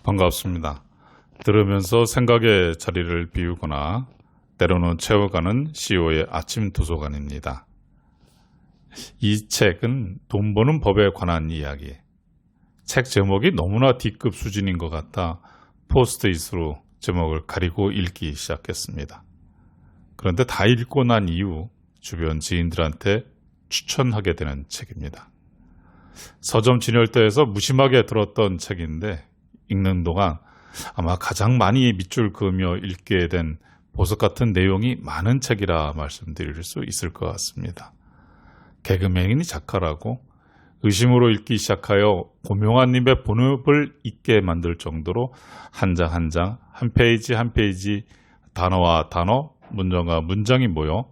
반갑습니다. 들으면서 생각의 자리를 비우거나 때로는 채워가는 CEO의 아침 도서관입니다. 이 책은 돈 버는 법에 관한 이야기. 책 제목이 너무나 D급 수준인 것 같아 포스트잇으로 제목을 가리고 읽기 시작했습니다. 그런데 다 읽고 난 이후 주변 지인들한테 추천하게 되는 책입니다. 서점 진열대에서 무심하게 들었던 책인데 읽는 동안 아마 가장 많이 밑줄 그으며 읽게 된 보석 같은 내용이 많은 책이라 말씀드릴 수 있을 것 같습니다. 개그맨이 작가라고 의심으로 읽기 시작하여 고명환님의 본업을 잊게 만들 정도로 한 장 한 장, 한 페이지 한 페이지, 단어와 단어, 문장과 문장이 모여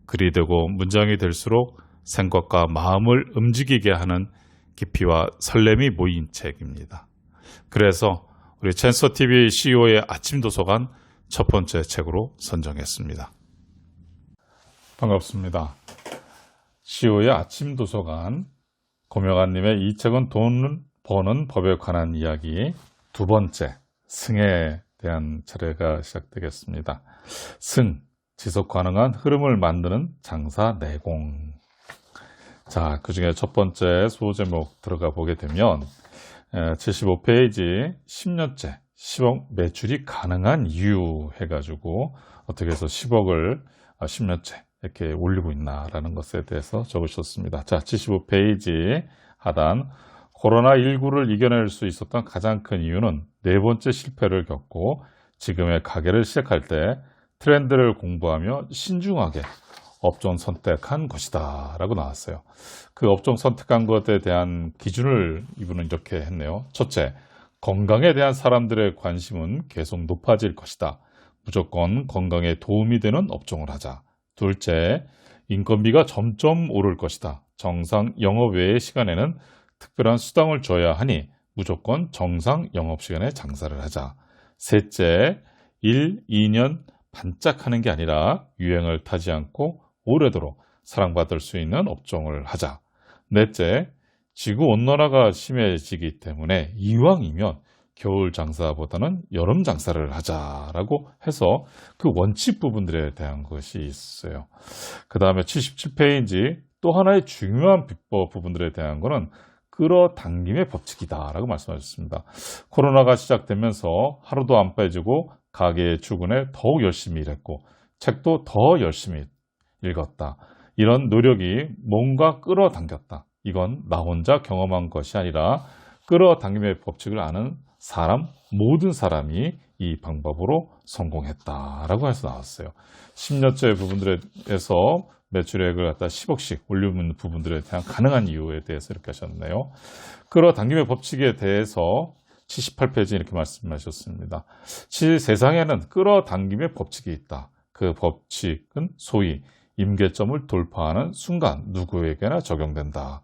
글이 되고 문장이 될수록 생각과 마음을 움직이게 하는 깊이와 설렘이 모인 책입니다. 그래서 우리 챈서TV CEO의 아침 도서관 첫 번째 책으로 선정했습니다. 반갑습니다. CEO의 아침 도서관 고명환님의 이 책은 돈 버는 법에 관한 이야기 두 번째 승에 대한 차례가 시작되겠습니다. 승, 지속 가능한 흐름을 만드는 장사 내공. 자, 그 중에 첫 번째 수호 제목 들어가 보게 되면 75페이지 10년째 10억 매출이 가능한 이유 해가지고 어떻게 해서 10억을 10년째 이렇게 올리고 있나라는 것에 대해서 적으셨습니다. 자, 75페이지 하단 코로나19를 이겨낼 수 있었던 가장 큰 이유는 네 번째 실패를 겪고 지금의 가게를 시작할 때 트렌드를 공부하며 신중하게 업종 선택한 것이다 라고 나왔어요. 그 업종 선택한 것에 대한 기준을 이분은 이렇게 했네요. 첫째, 건강에 대한 사람들의 관심은 계속 높아질 것이다. 무조건 건강에 도움이 되는 업종을 하자. 둘째, 인건비가 점점 오를 것이다. 정상 영업 외의 시간에는 특별한 수당을 줘야 하니 무조건 정상 영업시간에 장사를 하자. 셋째, 1, 2년 반짝하는 게 아니라 유행을 타지 않고 오래도록 사랑받을 수 있는 업종을 하자. 넷째, 지구온난화가 심해지기 때문에 이왕이면 겨울 장사보다는 여름 장사를 하자라고 해서 그 원칙 부분들에 대한 것이 있어요. 그 다음에 77페이지 또 하나의 중요한 비법 부분들에 대한 거는 끌어당김의 법칙이다라고 말씀하셨습니다. 코로나가 시작되면서 하루도 안 빠지고 가게에 출근해 더욱 열심히 일했고 책도 더 열심히 읽었다. 이런 노력이 뭔가 끌어당겼다. 이건 나 혼자 경험한 것이 아니라 끌어당김의 법칙을 아는 사람, 모든 사람이 이 방법으로 성공했다라고 해서 나왔어요. 10년째 부분들에서 매출액을 갖다 10억씩 올리는 부분들에 대한 가능한 이유에 대해서 이렇게 하셨네요. 끌어당김의 법칙에 대해서 78페이지 이렇게 말씀하셨습니다. 세상에는 끌어당김의 법칙이 있다. 그 법칙은 소위 임계점을 돌파하는 순간 누구에게나 적용된다.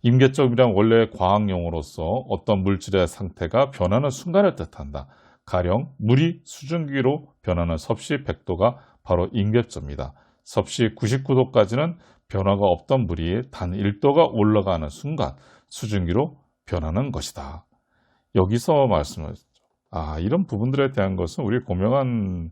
임계점이란 원래 과학용어로서 어떤 물질의 상태가 변하는 순간을 뜻한다. 가령 물이 수증기로 변하는 섭씨 100도가 바로 임계점이다. 섭씨 99도까지는 변화가 없던 물이 단 1도가 올라가는 순간 수증기로 변하는 것이다. 여기서 말씀하셨죠. 이런 부분들에 대한 것은 우리 고명환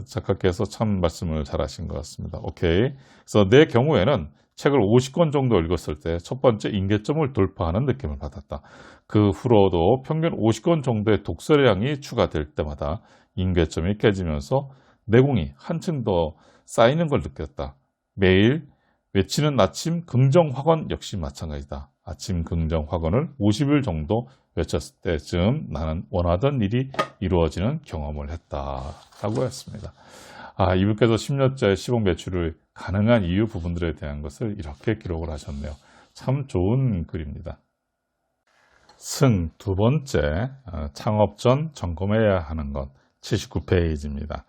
작가께서 참 말씀을 잘 하신 것 같습니다. 오케이. 그래서 내 경우에는 책을 50권 정도 읽었을 때 첫 번째 임계점을 돌파하는 느낌을 받았다. 그 후로도 평균 50권 정도의 독서량이 추가될 때마다 임계점이 깨지면서 내공이 한층 더 쌓이는 걸 느꼈다. 매일 외치는 아침 긍정 확언 역시 마찬가지다. 아침 긍정 확언을 50일 정도 외쳤을 때쯤 나는 원하던 일이 이루어지는 경험을 했다라고 했습니다. 이분께서 10년째 10억 매출을 가능한 이유 부분들에 대한 것을 이렇게 기록을 하셨네요. 참 좋은 글입니다. 승 두 번째, 창업 전 점검해야 하는 것 79페이지입니다.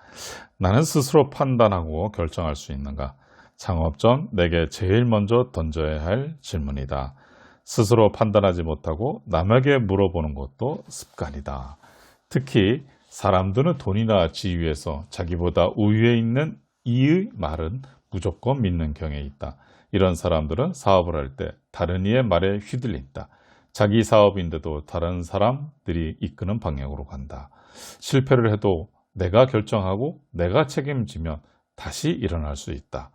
나는 스스로 판단하고 결정할 수 있는가? 창업 전 내게 제일 먼저 던져야 할 질문이다. 스스로 판단하지 못하고 남에게 물어보는 것도 습관이다. 특히 사람들은 돈이나 지위에서 자기보다 우위에 있는 이의 말은 무조건 믿는 경향이 있다. 이런 사람들은 사업을 할 때 다른 이의 말에 휘둘린다. 자기 사업인데도 다른 사람들이 이끄는 방향으로 간다. 실패를 해도 내가 결정하고 내가 책임지면 다시 일어날 수 있다.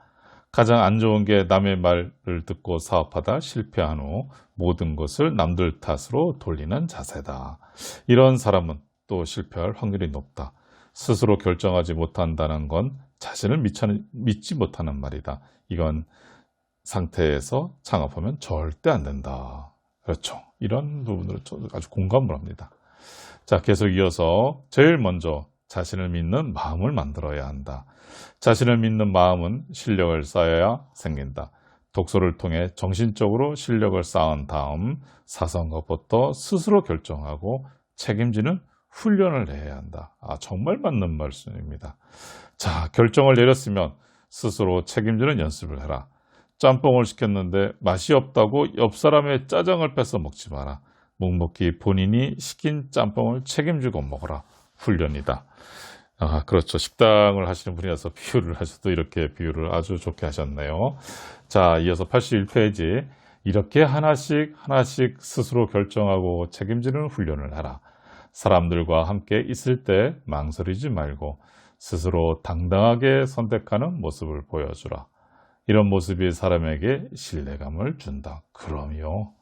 가장 안 좋은 게 남의 말을 듣고 사업하다 실패한 후 모든 것을 남들 탓으로 돌리는 자세다. 이런 사람은 또 실패할 확률이 높다. 스스로 결정하지 못한다는 건 자신을 믿지 못하는 말이다. 이건 상태에서 창업하면 절대 안 된다. 그렇죠. 이런 부분으로 아주 공감을 합니다. 자, 계속 이어서 제일 먼저 자신을 믿는 마음을 만들어야 한다. 자신을 믿는 마음은 실력을 쌓아야 생긴다. 독서를 통해 정신적으로 실력을 쌓은 다음 사성것부터 스스로 결정하고 책임지는 훈련을 해야 한다. 정말 맞는 말씀입니다. 자, 결정을 내렸으면 스스로 책임지는 연습을 해라. 짬뽕을 시켰는데 맛이 없다고 옆 사람의 짜장을 뺏어 먹지 마라. 묵묵히 본인이 시킨 짬뽕을 책임지고 먹어라. 훈련이다. 그렇죠. 식당을 하시는 분이라서 비유를 하셔도 이렇게 비유를 아주 좋게 하셨네요. 자, 이어서 81페이지. 이렇게 하나씩 스스로 결정하고 책임지는 훈련을 하라. 사람들과 함께 있을 때 망설이지 말고 스스로 당당하게 선택하는 모습을 보여주라. 이런 모습이 사람에게 신뢰감을 준다. 그럼요.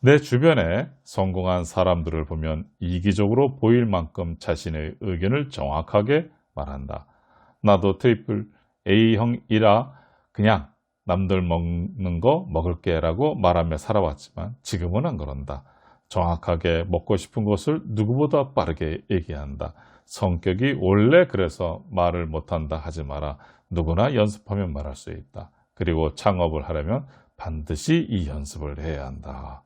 내 주변에 성공한 사람들을 보면 이기적으로 보일 만큼 자신의 의견을 정확하게 말한다. 나도 트리플 A형이라 그냥 남들 먹는 거 먹을게 라고 말하며 살아왔지만 지금은 안 그런다. 정확하게 먹고 싶은 것을 누구보다 빠르게 얘기한다. 성격이 원래 그래서 말을 못한다 하지 마라. 누구나 연습하면 말할 수 있다. 그리고 창업을 하려면 반드시 이 연습을 해야 한다.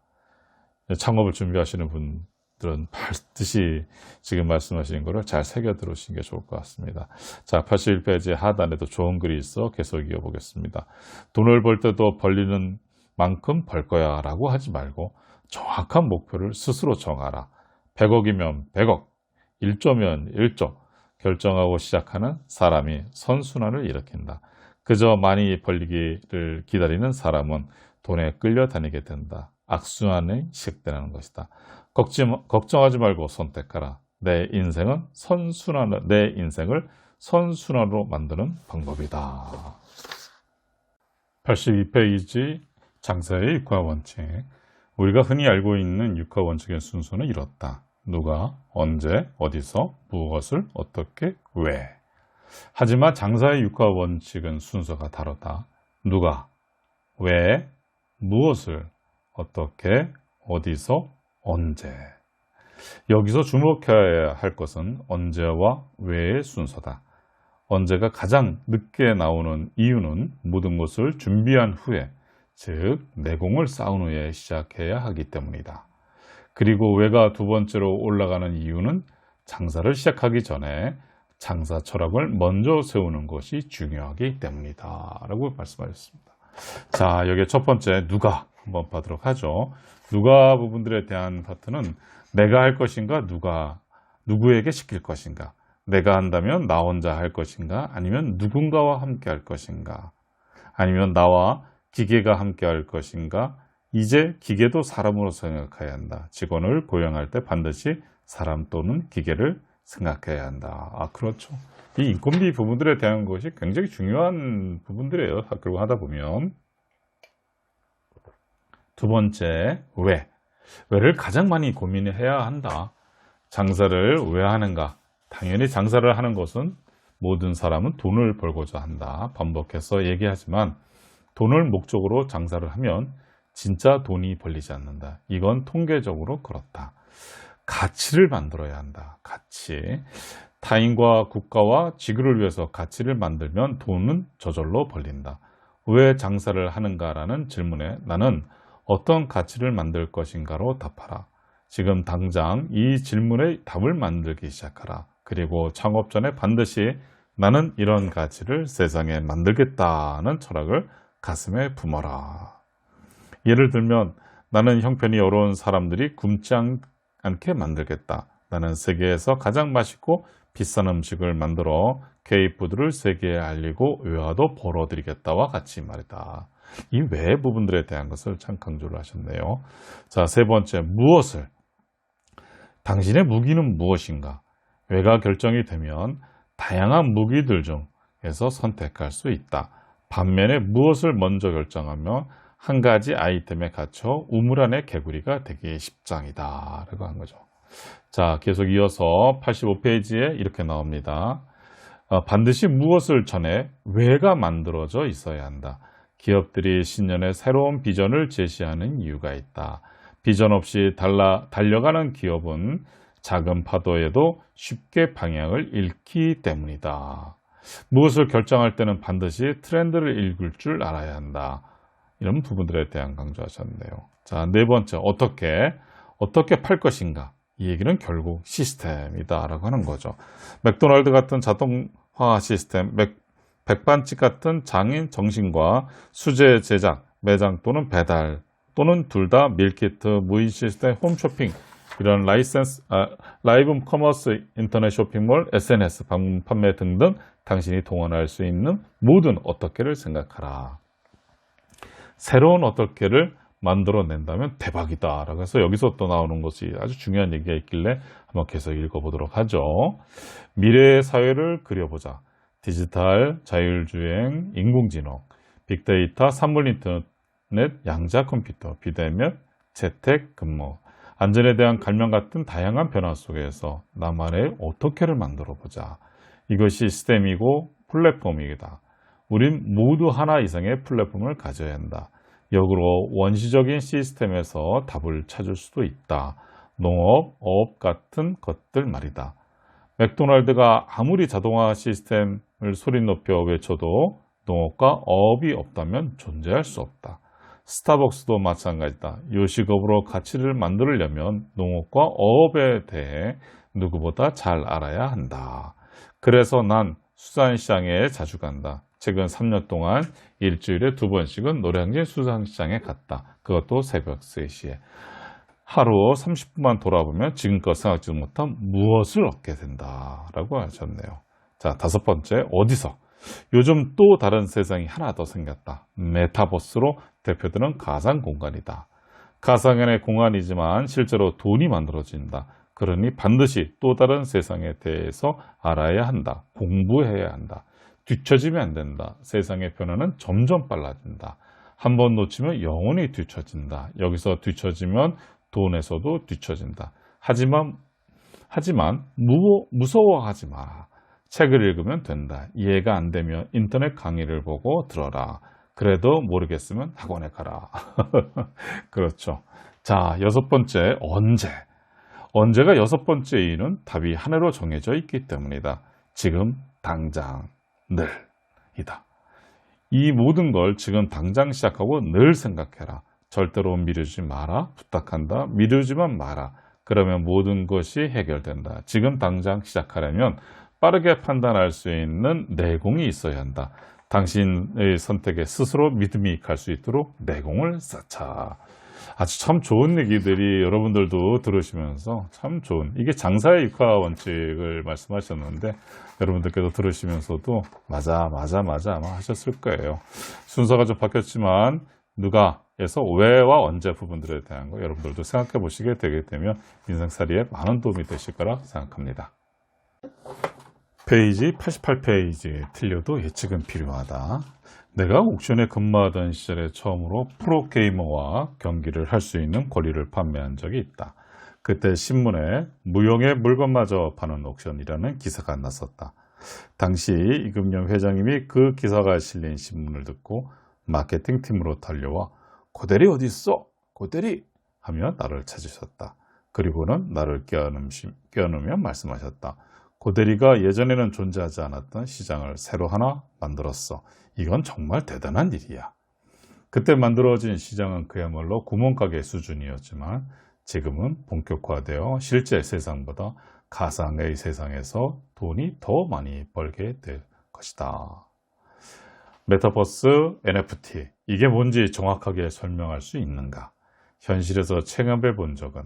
창업을 준비하시는 분들은 반드시 지금 말씀하시는 거를 잘 새겨 들으시는 게 좋을 것 같습니다. 자, 81페이지 하단에도 좋은 글이 있어 계속 이어보겠습니다. 돈을 벌 때도 벌리는 만큼 벌 거야 라고 하지 말고 정확한 목표를 스스로 정하라. 100억이면 100억, 1조면 1조 결정하고 시작하는 사람이 선순환을 일으킨다. 그저 많이 벌리기를 기다리는 사람은 돈에 끌려다니게 된다. 악순환이 시작되는 것이다. 걱정하지 말고 선택하라. 내 인생을 선순환으로 만드는 방법이다. 82페이지 장사의 육화 원칙. 우리가 흔히 알고 있는 육화 원칙의 순서는 이렇다. 누가, 언제, 어디서, 무엇을, 어떻게, 왜. 하지만 장사의 육화 원칙은 순서가 다르다. 누가, 왜, 무엇을, 어떻게, 어디서, 언제. 여기서 주목해야 할 것은 언제와 왜의 순서다. 언제가 가장 늦게 나오는 이유는 모든 것을 준비한 후에, 즉 내공을 쌓은 후에 시작해야 하기 때문이다. 그리고 왜가 두 번째로 올라가는 이유는 장사를 시작하기 전에 장사 철학을 먼저 세우는 것이 중요하기 때문이다 라고 말씀하셨습니다. 자, 여기 첫 번째 누가 한번 보도록 하죠. 누가 부분들에 대한 파트는 내가 할 것인가, 누구에게 시킬 것인가, 내가 한다면 나 혼자 할 것인가, 아니면 누군가와 함께 할 것인가, 아니면 나와 기계가 함께 할 것인가. 이제 기계도 사람으로 생각해야 한다. 직원을 고용할 때 반드시 사람 또는 기계를 생각해야 한다. 그렇죠. 이 인건비 부분들에 대한 것이 굉장히 중요한 부분들이에요. 학교를 하다 보면. 두 번째, 왜. 왜를 가장 많이 고민해야 한다. 장사를 왜 하는가? 당연히 장사를 하는 것은 모든 사람은 돈을 벌고자 한다. 반복해서 얘기하지만 돈을 목적으로 장사를 하면 진짜 돈이 벌리지 않는다. 이건 통계적으로 그렇다. 가치를 만들어야 한다. 가치. 타인과 국가와 지구를 위해서 가치를 만들면 돈은 저절로 벌린다. 왜 장사를 하는가라는 질문에 나는 어떤 가치를 만들 것인가로 답하라. 지금 당장 이 질문에 답을 만들기 시작하라. 그리고 창업 전에 반드시 나는 이런 가치를 세상에 만들겠다는 철학을 가슴에 품어라. 예를 들면 나는 형편이 어려운 사람들이 굶지 않게 만들겠다. 나는 세계에서 가장 맛있고 비싼 음식을 만들어 K푸드를 세계에 알리고 외화도 벌어들이겠다와 같이 말이다. 이 외 부분들에 대한 것을 참 강조를 하셨네요. 자, 세 번째, 무엇을? 당신의 무기는 무엇인가? 외가 결정이 되면 다양한 무기들 중에서 선택할 수 있다. 반면에 무엇을 먼저 결정하면 한 가지 아이템에 갇혀 우물 안의 개구리가 되기 십장이다 라고 한 거죠. 자, 계속 이어서 85페이지에 이렇게 나옵니다. 반드시 무엇을 전에 왜가 만들어져 있어야 한다. 기업들이 신년에 새로운 비전을 제시하는 이유가 있다. 비전 없이 달려가는 기업은 작은 파도에도 쉽게 방향을 잃기 때문이다. 무엇을 결정할 때는 반드시 트렌드를 읽을 줄 알아야 한다. 이런 부분들에 대한 강조하셨네요. 자, 네 번째, 어떻게 팔 것인가? 이 얘기는 결국 시스템이다라고 하는 거죠. 맥도날드 같은 자동화 시스템, 백반집 같은 장인 정신과 수제 제작, 매장 또는 배달 또는 둘 다 밀키트, 무인 시스템, 홈쇼핑 이런 라이브 커머스, 인터넷 쇼핑몰, SNS, 방문 판매 등등 당신이 동원할 수 있는 모든 어떻게를 생각하라. 새로운 어떻게를 만들어낸다면 대박이다 라고 해서 여기서 또 나오는 것이 아주 중요한 얘기가 있길래 한번 계속 읽어보도록 하죠. 미래의 사회를 그려보자. 디지털, 자율주행, 인공지능, 빅데이터, 산물인터넷, 양자 컴퓨터, 비대면, 재택근무, 안전에 대한 갈망 같은 다양한 변화 속에서 나만의 어떻게를 만들어보자. 이것이 시스템이고 플랫폼이다. 우린 모두 하나 이상의 플랫폼을 가져야 한다. 역으로 원시적인 시스템에서 답을 찾을 수도 있다. 농업, 어업 같은 것들 말이다. 맥도날드가 아무리 자동화 시스템을 소리 높여 외쳐도 농업과 어업이 없다면 존재할 수 없다. 스타벅스도 마찬가지다. 요식업으로 가치를 만들려면 농업과 어업에 대해 누구보다 잘 알아야 한다. 그래서 난 수산시장에 자주 간다. 최근 3년 동안 일주일에 2번씩은 노량진 수산시장에 갔다. 그것도 새벽 3시에. 하루 30분만 돌아보면 지금껏 생각지도 못한 무엇을 얻게 된다 라고 하셨네요. 자, 5번째, 어디서? 요즘 또 다른 세상이 하나 더 생겼다. 메타버스로 대표되는 가상 공간이다. 가상의 공간이지만 실제로 돈이 만들어진다. 그러니 반드시 또 다른 세상에 대해서 알아야 한다. 공부해야 한다. 뒤처지면 안 된다. 세상의 변화는 점점 빨라진다. 한 번 놓치면 영원히 뒤처진다. 여기서 뒤처지면 돈에서도 뒤처진다. 하지만 무서워하지 마라. 책을 읽으면 된다. 이해가 안 되면 인터넷 강의를 보고 들어라. 그래도 모르겠으면 학원에 가라. 그렇죠. 자, 6번째, 언제? 언제가 6번째 이유는 답이 하나로 정해져 있기 때문이다. 지금, 당장, 늘이다. 이 모든 걸 지금 당장 시작하고 늘 생각해라. 절대로 미루지 마라. 부탁한다. 미루지만 마라. 그러면 모든 것이 해결된다. 지금 당장 시작하려면 빠르게 판단할 수 있는 내공이 있어야 한다. 당신의 선택에 스스로 믿음이 갈 수 있도록 내공을 쌓자. 아주 참 좋은 얘기들이 여러분들도 들으시면서 참 좋은, 이게 장사의 육화 원칙을 말씀하셨는데 여러분들께서 들으시면서도 맞아 아마 하셨을 거예요. 순서가 좀 바뀌었지만 누가에서 왜와 언제 부분들에 대한 거 여러분들도 생각해 보시게 되게 되면 인생살이에 많은 도움이 되실 거라 생각합니다. 페이지 88페이지, 틀려도 예측은 필요하다. 내가 옥션에 근무하던 시절에 처음으로 프로게이머와 경기를 할 수 있는 권리를 판매한 적이 있다. 그때 신문에 무용의 물건마저 파는 옥션이라는 기사가 났었다. 당시 이금영 회장님이 그 기사가 실린 신문을 듣고 마케팅팀으로 달려와 고대리 어디 있어? 고대리! 하며 나를 찾으셨다. 그리고는 나를 껴안으며 말씀하셨다. 고대리가 예전에는 존재하지 않았던 시장을 새로 하나 만들었어. 이건 정말 대단한 일이야. 그때 만들어진 시장은 그야말로 구멍가게 수준이었지만 지금은 본격화되어 실제 세상보다 가상의 세상에서 돈이 더 많이 벌게 될 것이다. 메타버스, NFT, 이게 뭔지 정확하게 설명할 수 있는가? 현실에서 체험해 본 적은,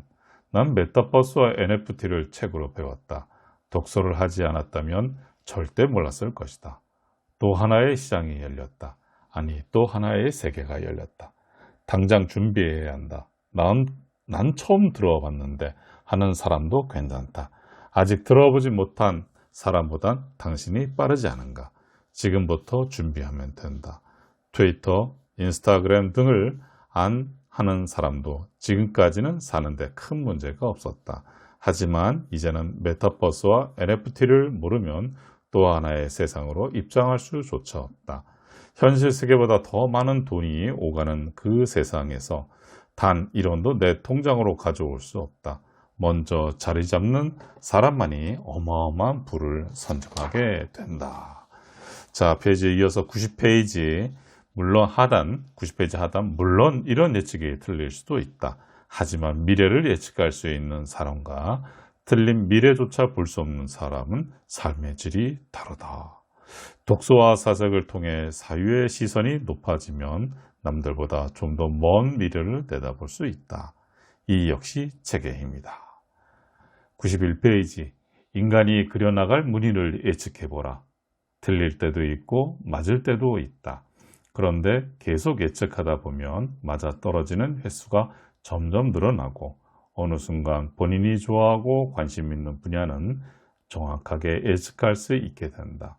난 메타버스와 NFT를 책으로 배웠다. 독서를 하지 않았다면 절대 몰랐을 것이다. 또 하나의 시장이 열렸다. 아니, 또 하나의 세계가 열렸다. 당장 준비해야 한다. 난 처음 들어봤는데 하는 사람도 괜찮다. 아직 들어보지 못한 사람보단 당신이 빠르지 않은가. 지금부터 준비하면 된다. 트위터, 인스타그램 등을 안 하는 사람도 지금까지는 사는데 큰 문제가 없었다. 하지만 이제는 메타버스와 NFT를 모르면 또 하나의 세상으로 입장할 수조차 없다. 현실 세계보다 더 많은 돈이 오가는 그 세상에서 단 1원도 내 통장으로 가져올 수 없다. 먼저 자리 잡는 사람만이 어마어마한 부를 선점하게 된다. 자, 페이지에 이어서 90페이지, 물론 90페이지 하단, 물론 이런 예측이 틀릴 수도 있다. 하지만 미래를 예측할 수 있는 사람과 틀린 미래조차 볼 수 없는 사람은 삶의 질이 다르다. 독서와 사색을 통해 사유의 시선이 높아지면 남들보다 좀 더 먼 미래를 내다볼 수 있다. 이 역시 책의 힘이다. 91페이지, 인간이 그려나갈 무늬를 예측해보라. 틀릴 때도 있고 맞을 때도 있다. 그런데 계속 예측하다 보면 맞아떨어지는 횟수가 점점 늘어나고 어느 순간 본인이 좋아하고 관심 있는 분야는 정확하게 예측할 수 있게 된다.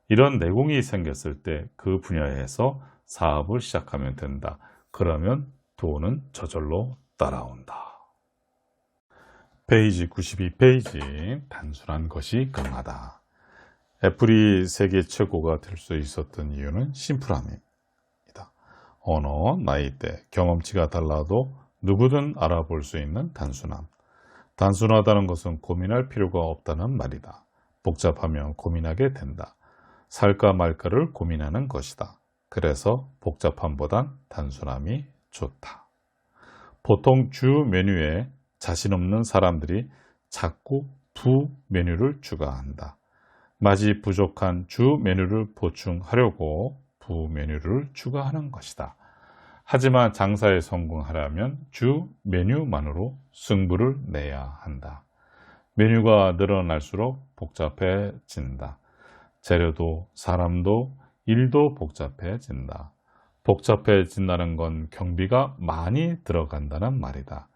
이런 내공이 생겼을 때 그 분야에서 사업을 시작하면 된다. 그러면 돈은 저절로 따라온다. 페이지 92페이지, 단순한 것이 강하다. 애플이 세계 최고가 될 수 있었던 이유는 심플함입니다. 언어, 나이대, 경험치가 달라도 누구든 알아볼 수 있는 단순함. 단순하다는 것은 고민할 필요가 없다는 말이다. 복잡하면 고민하게 된다. 살까 말까를 고민하는 것이다. 그래서 복잡함보단 단순함이 좋다. 보통 주 메뉴에 자신 없는 사람들이 자꾸 부 메뉴를 추가한다. 맛이 부족한 주 메뉴를 보충하려고 부 메뉴를 추가하는 것이다. 하지만 장사에 성공하려면 주 메뉴만으로 승부를 내야 한다. 메뉴가 늘어날수록 복잡해진다. 재료도 사람도 일도 복잡해진다. 복잡해진다는 건 경비가 많이 들어간다는 말이다.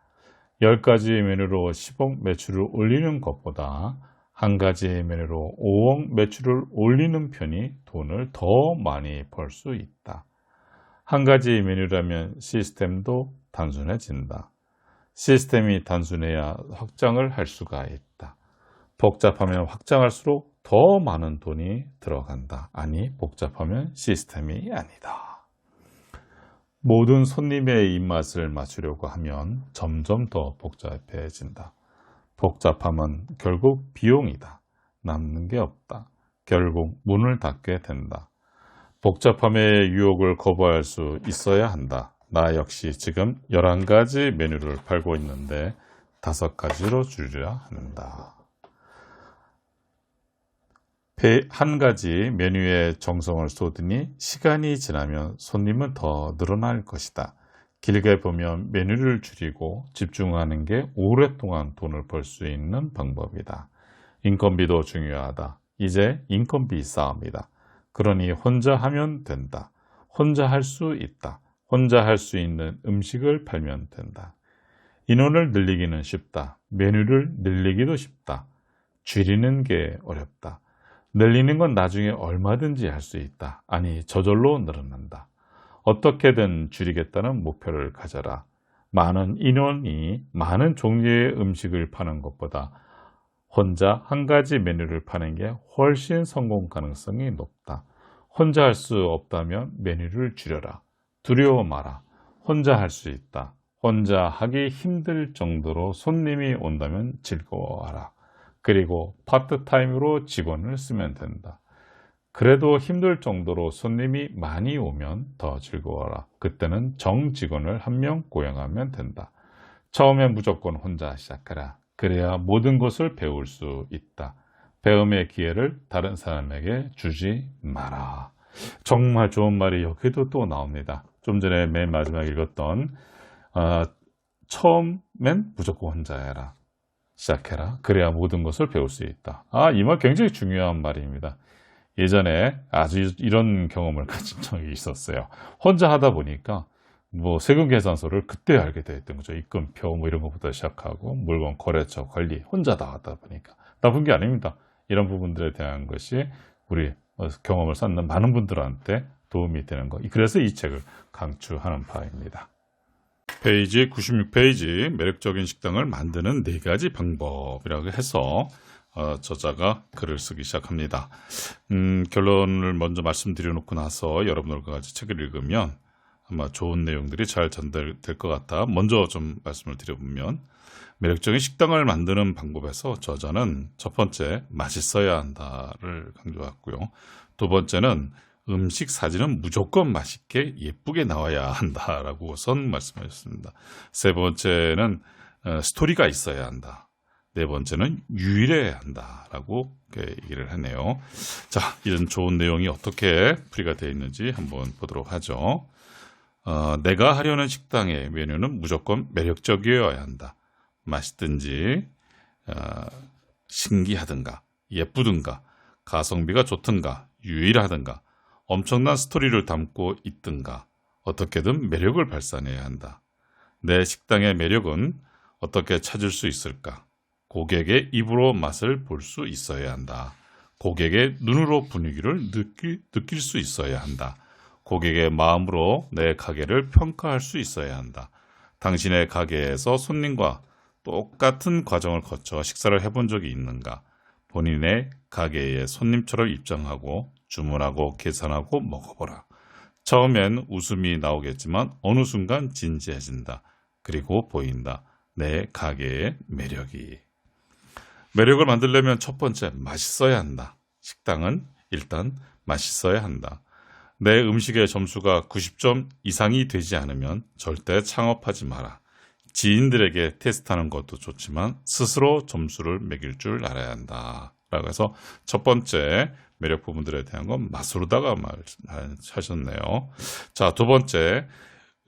10가지 메뉴로 10억 매출을 올리는 것보다 한 가지 메뉴로 5억 매출을 올리는 편이 돈을 더 많이 벌 수 있다. 한 가지 메뉴라면 시스템도 단순해진다. 시스템이 단순해야 확장을 할 수가 있다. 복잡하면 확장할수록 더 많은 돈이 들어간다. 아니, 복잡하면 시스템이 아니다. 모든 손님의 입맛을 맞추려고 하면 점점 더 복잡해진다. 복잡함은 결국 비용이다. 남는 게 없다. 결국 문을 닫게 된다. 복잡함의 유혹을 거부할 수 있어야 한다. 나 역시 지금 11가지 메뉴를 팔고 있는데 5가지로 줄여야 한다. 한 가지 메뉴에 정성을 쏟으니 시간이 지나면 손님은 더 늘어날 것이다. 길게 보면 메뉴를 줄이고 집중하는 게 오랫동안 돈을 벌 수 있는 방법이다. 인건비도 중요하다. 이제 인건비 싸움이다. 그러니 혼자 하면 된다. 혼자 할 수 있다. 혼자 할 수 있는 음식을 팔면 된다. 인원을 늘리기는 쉽다. 메뉴를 늘리기도 쉽다. 줄이는 게 어렵다. 늘리는 건 나중에 얼마든지 할 수 있다. 아니, 저절로 늘어난다. 어떻게든 줄이겠다는 목표를 가져라. 많은 인원이 많은 종류의 음식을 파는 것보다 혼자 한 가지 메뉴를 파는 게 훨씬 성공 가능성이 높다. 혼자 할 수 없다면 메뉴를 줄여라. 두려워 마라. 혼자 할 수 있다. 혼자 하기 힘들 정도로 손님이 온다면 즐거워하라. 그리고 파트타임으로 직원을 쓰면 된다. 그래도 힘들 정도로 손님이 많이 오면 더 즐거워라. 그때는 정직원을 한 명 고용하면 된다. 처음엔 무조건 혼자 시작하라. 그래야 모든 것을 배울 수 있다. 배움의 기회를 다른 사람에게 주지 마라. 정말 좋은 말이 여기도 또 나옵니다. 좀 전에 맨 마지막에 읽었던 처음엔 무조건 혼자 해라. 시작해라. 그래야 모든 것을 배울 수 있다. 이 말 굉장히 중요한 말입니다. 예전에 아주 이런 경험을 가진 적이 있었어요. 혼자 하다 보니까 뭐 세금 계산서를 그때 알게 됐던 거죠. 입금표 뭐 이런 것부터 시작하고 물건 거래처 관리 혼자 다 하다 보니까 나쁜 게 아닙니다. 이런 부분들에 대한 것이 우리 경험을 쌓는 많은 분들한테 도움이 되는 거. 그래서 이 책을 강추하는 바입니다. 페이지 96페이지 매력적인 식당을 만드는 4가지 방법이라고 해서 저자가 글을 쓰기 시작합니다. 결론을 먼저 말씀드려 놓고 나서 여러분들과 같이 책을 읽으면 아마 좋은 내용들이 잘 전달될 것 같아 먼저 좀 말씀을 드려보면, 매력적인 식당을 만드는 방법에서 저자는 첫 번째 맛있어야 한다를 강조했고요. 두 번째는 음식 사진은 무조건 맛있게 예쁘게 나와야 한다라고 우선 말씀하셨습니다. 세 번째는 스토리가 있어야 한다. 네 번째는 유일해야 한다라고 얘기를 하네요. 자, 이런 좋은 내용이 어떻게 풀이가 되어 있는지 한번 보도록 하죠. 내가 하려는 식당의 메뉴는 무조건 매력적이어야 한다. 맛있든지 신기하든가 예쁘든가 가성비가 좋든가 유일하든가 엄청난 스토리를 담고 있든가 어떻게든 매력을 발산해야 한다. 내 식당의 매력은 어떻게 찾을 수 있을까? 고객의 입으로 맛을 볼 수 있어야 한다. 고객의 눈으로 분위기를 느낄 수 있어야 한다. 고객의 마음으로 내 가게를 평가할 수 있어야 한다. 당신의 가게에서 손님과 똑같은 과정을 거쳐 식사를 해본 적이 있는가? 본인의 가게에 손님처럼 입장하고 주문하고 계산하고 먹어보라. 처음엔 웃음이 나오겠지만 어느 순간 진지해진다. 그리고 보인다. 내 가게의 매력이. 매력을 만들려면 첫 번째 맛있어야 한다. 식당은 일단 맛있어야 한다. 내 음식의 점수가 90점 이상이 되지 않으면 절대 창업하지 마라. 지인들에게 테스트하는 것도 좋지만 스스로 점수를 매길 줄 알아야 한다. 라고 해서 첫 번째 매력 부분들에 대한 건 맛으로다가 말하셨네요. 자, 두 번째,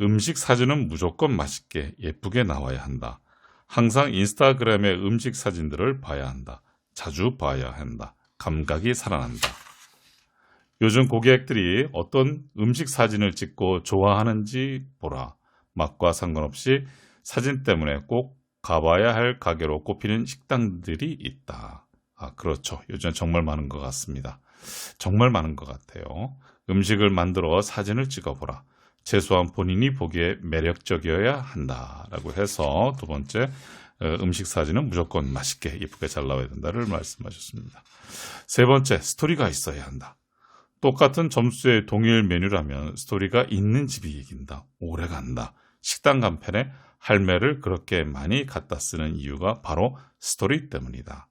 음식 사진은 무조건 맛있게 예쁘게 나와야 한다. 항상 인스타그램의 음식 사진들을 봐야 한다. 자주 봐야 한다. 감각이 살아난다. 요즘 고객들이 어떤 음식 사진을 찍고 좋아하는지 보라. 맛과 상관없이 사진 때문에 꼭 가봐야 할 가게로 꼽히는 식당들이 있다. 그렇죠. 요즘 정말 많은 것 같습니다. 정말 많은 것 같아요. 음식을 만들어 사진을 찍어보라. 최소한 본인이 보기에 매력적이어야 한다라고 해서 두 번째, 음식 사진은 무조건 맛있게 예쁘게 잘 나와야 된다를 말씀하셨습니다. 세 번째, 스토리가 있어야 한다. 똑같은 점수의 동일 메뉴라면 스토리가 있는 집이 이긴다. 오래 간다. 식당 간판에 할매를 그렇게 많이 갖다 쓰는 이유가 바로 스토리 때문이다.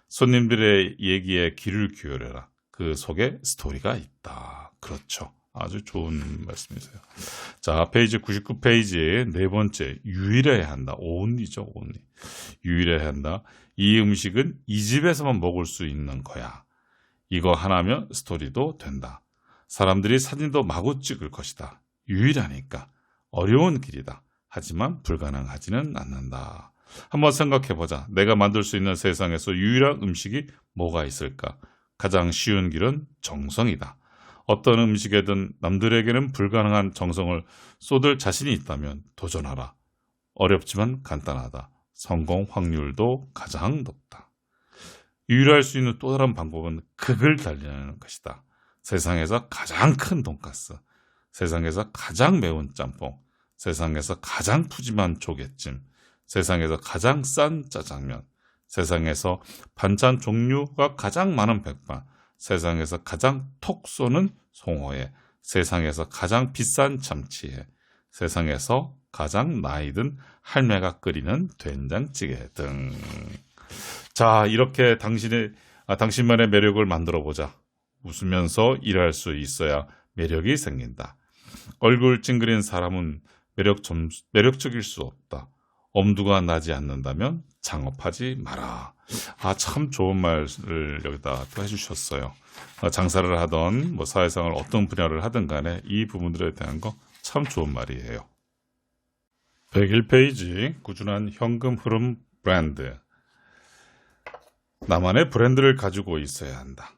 손님들의 얘기에 귀를 기울여라. 그 속에 스토리가 있다. 그렇죠. 아주 좋은 말씀이세요. 자, 페이지 99페이지 네 번째, 유일해야 한다. only죠, only. 유일해야 한다. 이 음식은 이 집에서만 먹을 수 있는 거야. 이거 하나면 스토리도 된다. 사람들이 사진도 마구 찍을 것이다. 유일하니까. 어려운 길이다. 하지만 불가능하지는 않는다. 한번 생각해보자. 내가 만들 수 있는 세상에서 유일한 음식이 뭐가 있을까? 가장 쉬운 길은 정성이다. 어떤 음식에든 남들에게는 불가능한 정성을 쏟을 자신이 있다면 도전하라. 어렵지만 간단하다. 성공 확률도 가장 높다. 유일할 수 있는 또 다른 방법은 극을 달리는 것이다. 세상에서 가장 큰 돈가스, 세상에서 가장 매운 짬뽕, 세상에서 가장 푸짐한 조개찜, 세상에서 가장 싼 짜장면, 세상에서 반찬 종류가 가장 많은 백반, 세상에서 가장 톡 쏘는 송어회, 세상에서 가장 비싼 참치회, 세상에서 가장 나이 든 할매가 끓이는 된장찌개 등. 자, 이렇게 당신만의 매력을 만들어보자. 웃으면서 일할 수 있어야 매력이 생긴다. 얼굴 찡그린 사람은 매력적일 수 없다. 엄두가 나지 않는다면 창업하지 마라. 참 좋은 말을 여기다 또 해주셨어요. 장사를 하던 사회생활 어떤 분야를 하든 간에 이 부분들에 대한 거 참 좋은 말이에요. 101페이지 꾸준한 현금 흐름 브랜드. 나만의 브랜드를 가지고 있어야 한다.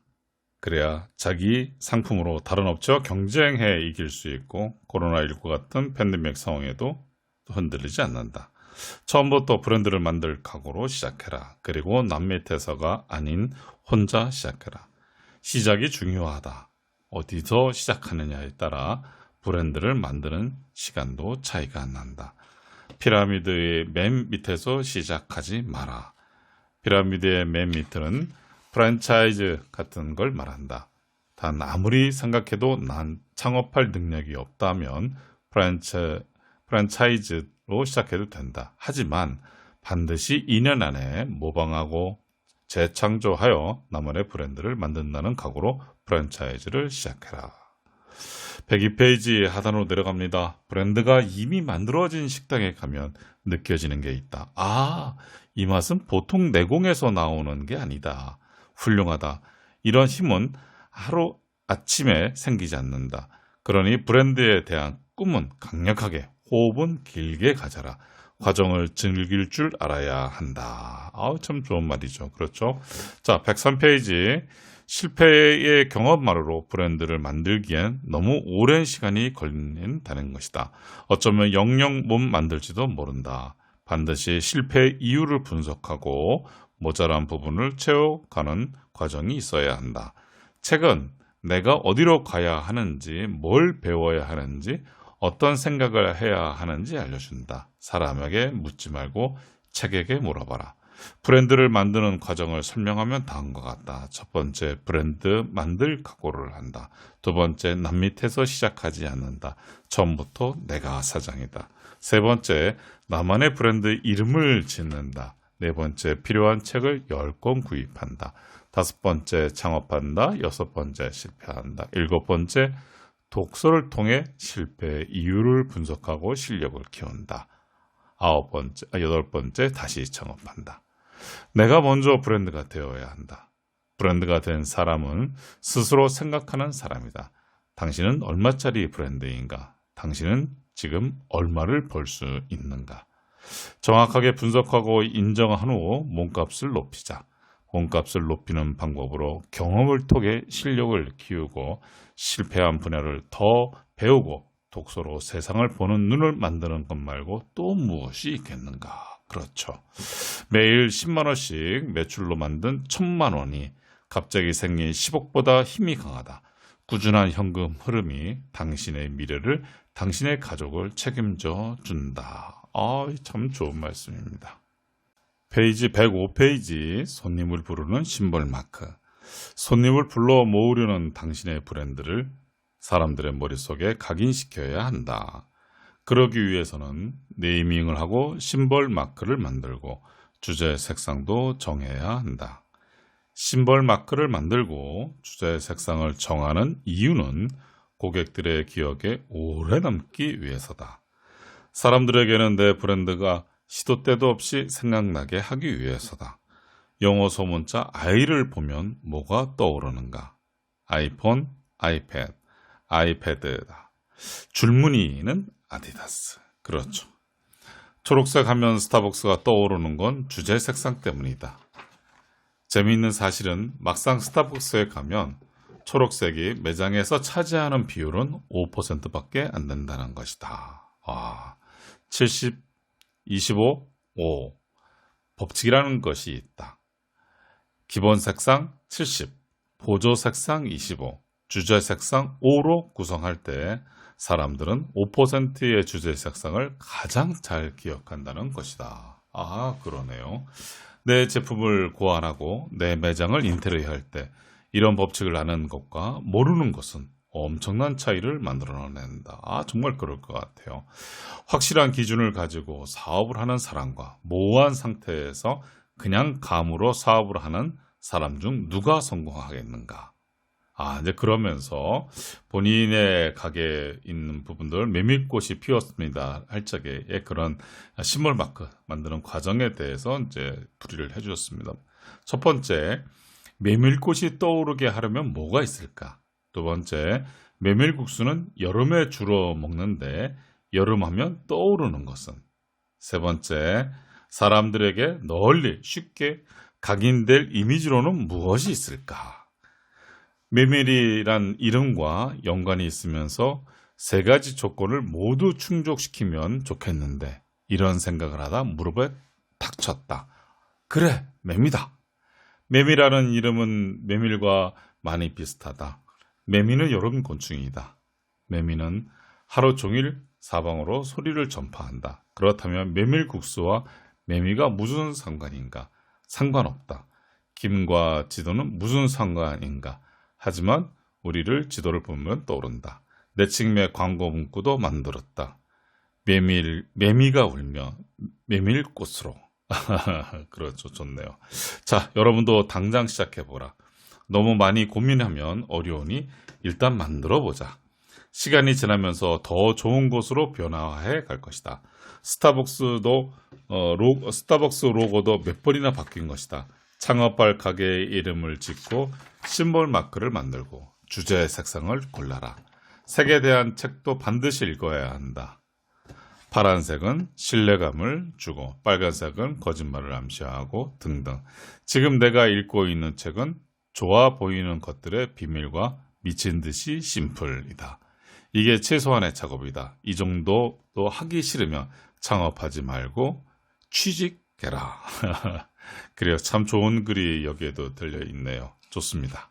그래야 자기 상품으로 다른 업체와 경쟁해 이길 수 있고 코로나19 같은 팬데믹 상황에도 흔들리지 않는다. 처음부터 브랜드를 만들 각오로 시작해라. 그리고 남 밑에서가 아닌 혼자 시작해라. 시작이 중요하다. 어디서 시작하느냐에 따라 브랜드를 만드는 시간도 차이가 난다. 피라미드의 맨 밑에서 시작하지 마라. 피라미드의 맨 밑은 프랜차이즈 같은 걸 말한다. 단 아무리 생각해도 난 창업할 능력이 없다면 프랜차이즈로 시작해도 된다. 하지만 반드시 2년 안에 모방하고 재창조하여 나만의 브랜드를 만든다는 각오로 프랜차이즈를 시작해라. 102페이지 하단으로 내려갑니다. 브랜드가 이미 만들어진 식당에 가면 느껴지는 게 있다. 아, 이 맛은 보통 내공에서 나오는 게 아니다. 훌륭하다. 이런 힘은 하루 아침에 생기지 않는다. 그러니 브랜드에 대한 꿈은 강력하게, 호흡은 길게 가져라. 과정을 즐길 줄 알아야 한다. 참 좋은 말이죠. 그렇죠? 자, 103페이지. 실패의 경험만으로 브랜드를 만들기엔 너무 오랜 시간이 걸린다는 것이다. 어쩌면 영영 못 만들지도 모른다. 반드시 실패의 이유를 분석하고 모자란 부분을 채워가는 과정이 있어야 한다. 책은 내가 어디로 가야 하는지, 뭘 배워야 하는지, 어떤 생각을 해야 하는지 알려준다. 사람에게 묻지 말고 책에게 물어봐라. 브랜드를 만드는 과정을 설명하면 다음과 같다. 첫 번째, 브랜드 만들 각오를 한다. 두 번째, 남 밑에서 시작하지 않는다. 처음부터 내가 사장이다. 세 번째, 나만의 브랜드 이름을 짓는다. 네 번째, 필요한 책을 10권 구입한다. 다섯 번째, 창업한다. 여섯 번째, 실패한다. 일곱 번째, 독서를 통해 실패의 이유를 분석하고 실력을 키운다. 여덟 번째, 다시 창업한다. 내가 먼저 브랜드가 되어야 한다. 브랜드가 된 사람은 스스로 생각하는 사람이다. 당신은 얼마짜리 브랜드인가? 당신은 지금 얼마를 벌 수 있는가? 정확하게 분석하고 인정한 후 몸값을 높이자. 몸값을 높이는 방법으로 경험을 통해 실력을 키우고 실패한 분야를 더 배우고 독서로 세상을 보는 눈을 만드는 것 말고 또 무엇이 있겠는가? 그렇죠. 매일 10만 원씩 매출로 만든 1000만 원이 갑자기 생긴 10억보다 힘이 강하다. 꾸준한 현금 흐름이 당신의 미래를, 당신의 가족을 책임져 준다. 참 좋은 말씀입니다. 페이지 105페이지, 손님을 부르는 심벌 마크. 손님을 불러 모으려는 당신의 브랜드를 사람들의 머릿속에 각인시켜야 한다. 그러기 위해서는 네이밍을 하고 심벌 마크를 만들고 주제 색상도 정해야 한다. 심벌 마크를 만들고 주제 색상을 정하는 이유는 고객들의 기억에 오래 남기 위해서다. 사람들에게는 내 브랜드가 시도 때도 없이 생각나게 하기 위해서다. 영어 소문자 I를 보면 뭐가 떠오르는가? 아이폰, 아이패드, 아이패드다. 줄무늬는 아디다스. 그렇죠. 초록색 하면 스타벅스가 떠오르는 건 주제 색상 때문이다. 재미있는 사실은 막상 스타벅스에 가면 초록색이 매장에서 차지하는 비율은 5%밖에 안 된다는 것이다. 70, 25, 5. 법칙이라는 것이 있다. 기본 색상 70, 보조 색상 25, 주제 색상 5로 구성할 때 사람들은 5%의 주제 색상을 가장 잘 기억한다는 것이다. 그러네요. 내 제품을 고안하고 내 매장을 인테리어할 때 이런 법칙을 아는 것과 모르는 것은 엄청난 차이를 만들어낸다. 정말 그럴 것 같아요. 확실한 기준을 가지고 사업을 하는 사람과 모호한 상태에서 그냥 감으로 사업을 하는 사람 중 누가 성공하겠는가? 이제 그러면서 본인의 가게에 있는 부분들 메밀꽃이 피었습니다 할 적에 그런 심벌 마크 만드는 과정에 대해서 이제 풀이를 해주셨습니다. 첫 번째, 메밀꽃이 떠오르게 하려면 뭐가 있을까? 두 번째, 메밀국수는 여름에 주로 먹는데 여름하면 떠오르는 것은? 세 번째, 사람들에게 널리 쉽게 각인될 이미지로는 무엇이 있을까? 메밀이란 이름과 연관이 있으면서 세 가지 조건을 모두 충족시키면 좋겠는데 이런 생각을 하다 무릎에 탁 쳤다. 그래, 매미다. 매미라는 이름은 메밀과 많이 비슷하다. 매미는 여름 곤충이다. 매미는 하루 종일 사방으로 소리를 전파한다. 그렇다면 메밀국수와 매미가 무슨 상관인가? 상관없다. 김과 지도는 무슨 상관인가? 하지만 우리를 지도를 보면 떠오른다. 내칭매 광고 문구도 만들었다. 매미가 울며 메밀꽃으로. 그렇죠. 좋네요. 자, 여러분도 당장 시작해보라. 너무 많이 고민하면 어려우니 일단 만들어보자. 시간이 지나면서 더 좋은 곳으로 변화해 갈 것이다. 스타벅스 로고도 몇 번이나 바뀐 것이다. 창업할 가게의 이름을 짓고 심볼 마크를 만들고 주제 색상을 골라라. 색에 대한 책도 반드시 읽어야 한다. 파란색은 신뢰감을 주고 빨간색은 거짓말을 암시하고 등등. 지금 내가 읽고 있는 책은 좋아 보이는 것들의 비밀과 미친 듯이 심플이다. 이게 최소한의 작업이다. 이 정도도 하기 싫으면 창업하지 말고 취직해라. 그래요. 참 좋은 글이 여기에도 들려있네요. 좋습니다.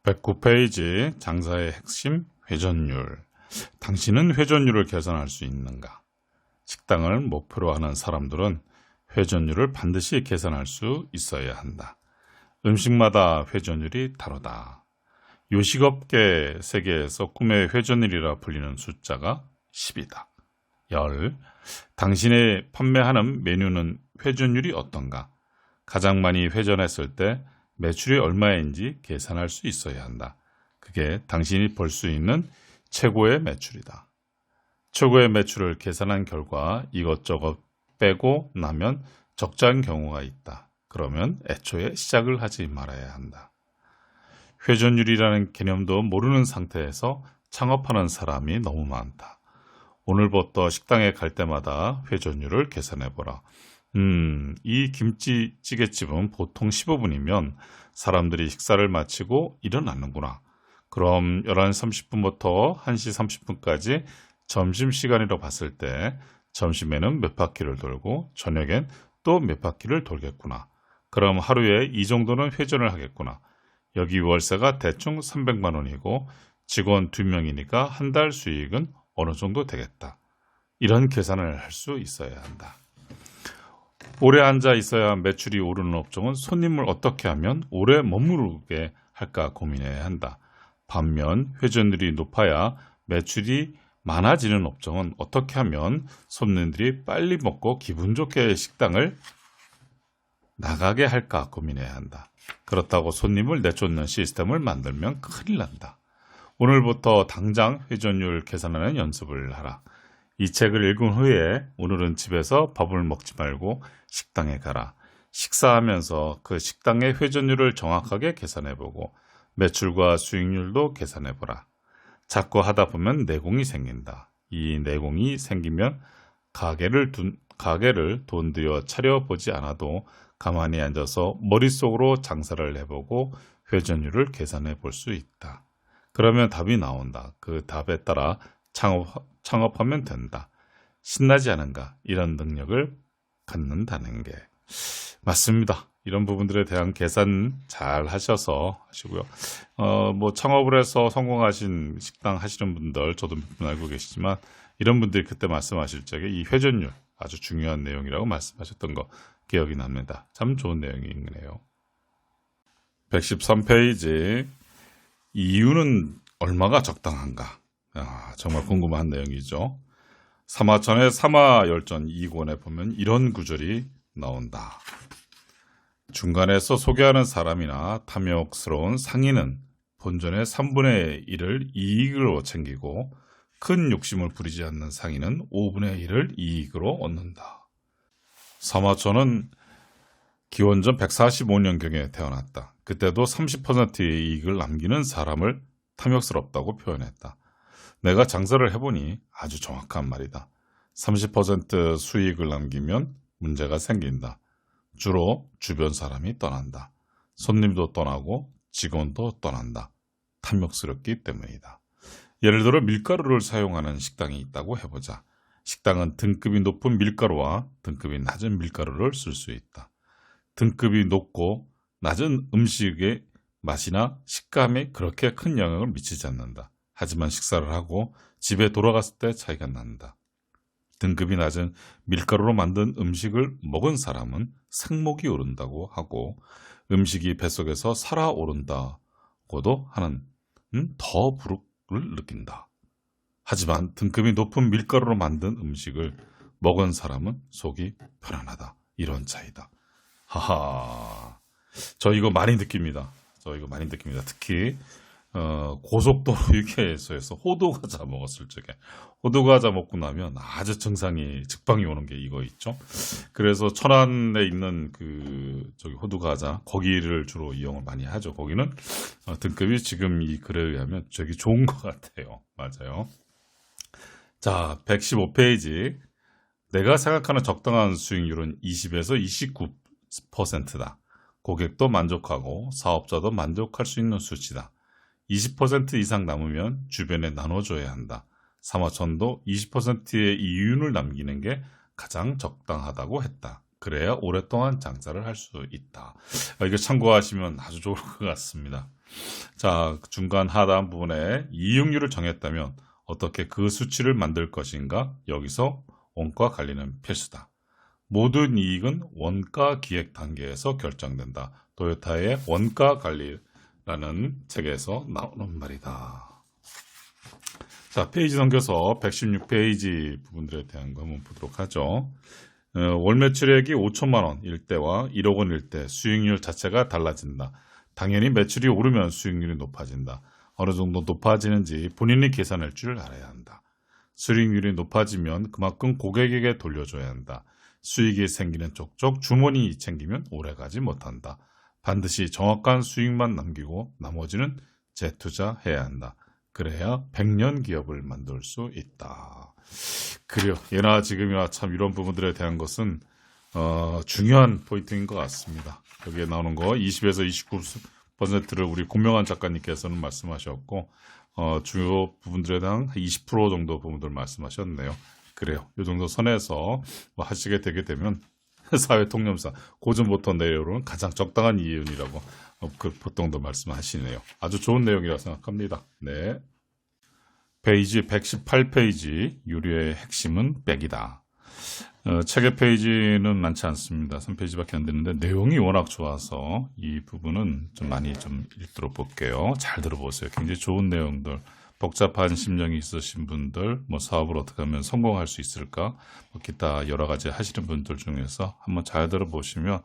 109페이지 장사의 핵심 회전율. 당신은 회전율을 계산할 수 있는가? 식당을 목표로 하는 사람들은 회전율을 반드시 계산할 수 있어야 한다. 음식마다 회전율이 다르다. 요식업계 세계에서 꿈의 회전율이라 불리는 숫자가 10이다. 10. 당신의 판매하는 메뉴는 회전율이 어떤가? 가장 많이 회전했을 때 매출이 얼마인지 계산할 수 있어야 한다. 그게 당신이 벌 수 있는 최고의 매출이다. 최고의 매출을 계산한 결과 이것저것 빼고 나면 적자인 경우가 있다. 그러면 애초에 시작을 하지 말아야 한다. 회전율이라는 개념도 모르는 상태에서 창업하는 사람이 너무 많다. 오늘부터 식당에 갈 때마다 회전율을 계산해보라. 이 김치찌개집은 보통 15분이면 사람들이 식사를 마치고 일어나는구나. 그럼 11시 30분부터 1시 30분까지 점심시간으로 봤을 때 점심에는 몇 바퀴를 돌고 저녁엔 또 몇 바퀴를 돌겠구나. 그럼 하루에 이 정도는 회전을 하겠구나. 여기 월세가 대충 300만 원이고 직원 2명이니까 한 달 수익은 어느 정도 되겠다. 이런 계산을 할 수 있어야 한다. 오래 앉아 있어야 매출이 오르는 업종은 손님을 어떻게 하면 오래 머무르게 할까 고민해야 한다. 반면 회전율이 높아야 매출이 많아지는 업종은 어떻게 하면 손님들이 빨리 먹고 기분 좋게 식당을 나가게 할까 고민해야 한다. 그렇다고 손님을 내쫓는 시스템을 만들면 큰일 난다. 오늘부터 당장 회전율 계산하는 연습을 하라. 이 책을 읽은 후에 오늘은 집에서 밥을 먹지 말고 식당에 가라. 식사하면서 그 식당의 회전율을 정확하게 계산해보고 매출과 수익률도 계산해보라. 자꾸 하다 보면 내공이 생긴다. 이 내공이 생기면 가게를 돈 들여 차려보지 않아도 가만히 앉아서 머릿속으로 장사를 해보고 회전율을 계산해 볼 수 있다. 그러면 답이 나온다. 그 답에 따라 창업하면 된다. 신나지 않은가? 이런 능력을 갖는다는 게 맞습니다. 이런 부분들에 대한 계산 잘 하셔서 하시고요. 창업을 해서 성공하신 식당 하시는 분들 저도 몇 분 알고 계시지만 이런 분들이 그때 말씀하실 적에 이 회전율 아주 중요한 내용이라고 말씀하셨던 거 기억이 납니다. 참 좋은 내용이네요. 113페이지 이유는 얼마가 적당한가? 정말 궁금한 내용이죠. 사마천의 사마열전 2권에 보면 이런 구절이 나온다. 중간에서 소개하는 사람이나 탐욕스러운 상인은 본전의 3분의 1을 이익으로 챙기고 큰 욕심을 부리지 않는 상인은 5분의 1을 이익으로 얻는다. 사마천은 기원전 145년경에 태어났다. 그때도 30%의 이익을 남기는 사람을 탐욕스럽다고 표현했다. 내가 장사를 해보니 아주 정확한 말이다. 30% 수익을 남기면 문제가 생긴다. 주로 주변 사람이 떠난다. 손님도 떠나고 직원도 떠난다. 탐욕스럽기 때문이다. 예를 들어 밀가루를 사용하는 식당이 있다고 해보자. 식당은 등급이 높은 밀가루와 등급이 낮은 밀가루를 쓸 수 있다. 등급이 높고 낮은 음식의 맛이나 식감에 그렇게 큰 영향을 미치지 않는다. 하지만 식사를 하고 집에 돌아갔을 때 차이가 난다. 등급이 낮은 밀가루로 만든 음식을 먹은 사람은 생목이 오른다고 하고 음식이 뱃속에서 살아오른다고도 하는 더부룩을 느낀다. 하지만 등급이 높은 밀가루로 만든 음식을 먹은 사람은 속이 편안하다. 이런 차이다. 하하. 저 이거 많이 느낍니다. 특히 고속도로 휴게소에서 호두과자 먹었을 적에 호두과자 먹고 나면 아주 직방이 오는 게 이거 있죠. 그래서 천안에 있는 저기 호두과자 거기를 주로 이용을 많이 하죠. 거기는 등급이 지금 이 글에 의하면 되게 좋은 것 같아요. 맞아요. 자, 115페이지. 내가 생각하는 적당한 수익률은 20에서 29%다. 고객도 만족하고 사업자도 만족할 수 있는 수치다. 20% 이상 남으면 주변에 나눠줘야 한다. 사마천도 20%의 이윤을 남기는 게 가장 적당하다고 했다. 그래야 오랫동안 장사를 할 수 있다. 이거 참고하시면 아주 좋을 것 같습니다. 자, 중간 하단 부분에 이익률을 정했다면 어떻게 그 수치를 만들 것인가? 여기서 원가 관리는 필수다. 모든 이익은 원가 기획 단계에서 결정된다. 토요타의 원가 관리라는 책에서 나오는 말이다. 자, 페이지 넘겨서 116페이지 부분들에 대한 거 한번 보도록 하죠. 월 매출액이 5천만 원일 때와 1억 원일 때 수익률 자체가 달라진다. 당연히 매출이 오르면 수익률이 높아진다. 어느 정도 높아지는지 본인이 계산할 줄 알아야 한다. 수익률이 높아지면 그만큼 고객에게 돌려줘야 한다. 수익이 생기는 쪽쪽 주머니 챙기면 오래가지 못한다. 반드시 정확한 수익만 남기고 나머지는 재투자해야 한다. 그래야 100년 기업을 만들 수 있다. 그래요. 예나 지금이나 참 이런 부분들에 대한 것은 중요한 포인트인 것 같습니다. 여기에 나오는 거 20에서 29%를 우리 공명한 작가님께서는 말씀하셨고 주요 부분들에 대한 20% 정도 부분들 말씀하셨네요. 그래요. 이 정도 선에서 하시게 되게 되면 사회통념상 고전부터 내려오는 가장 적당한 이윤이라고 보통도 말씀하시네요. 아주 좋은 내용이라고 생각합니다. 네. 페이지 118페이지 유리의 핵심은 백이다. 책의 페이지는 많지 않습니다. 3페이지밖에 안 되는데 내용이 워낙 좋아서 이 부분은 좀 많이 읽도록 볼게요. 잘 들어보세요. 굉장히 좋은 내용들. 복잡한 심령이 있으신 분들, 사업을 어떻게 하면 성공할 수 있을까, 기타 여러 가지 하시는 분들 중에서 한번 잘 들어보시면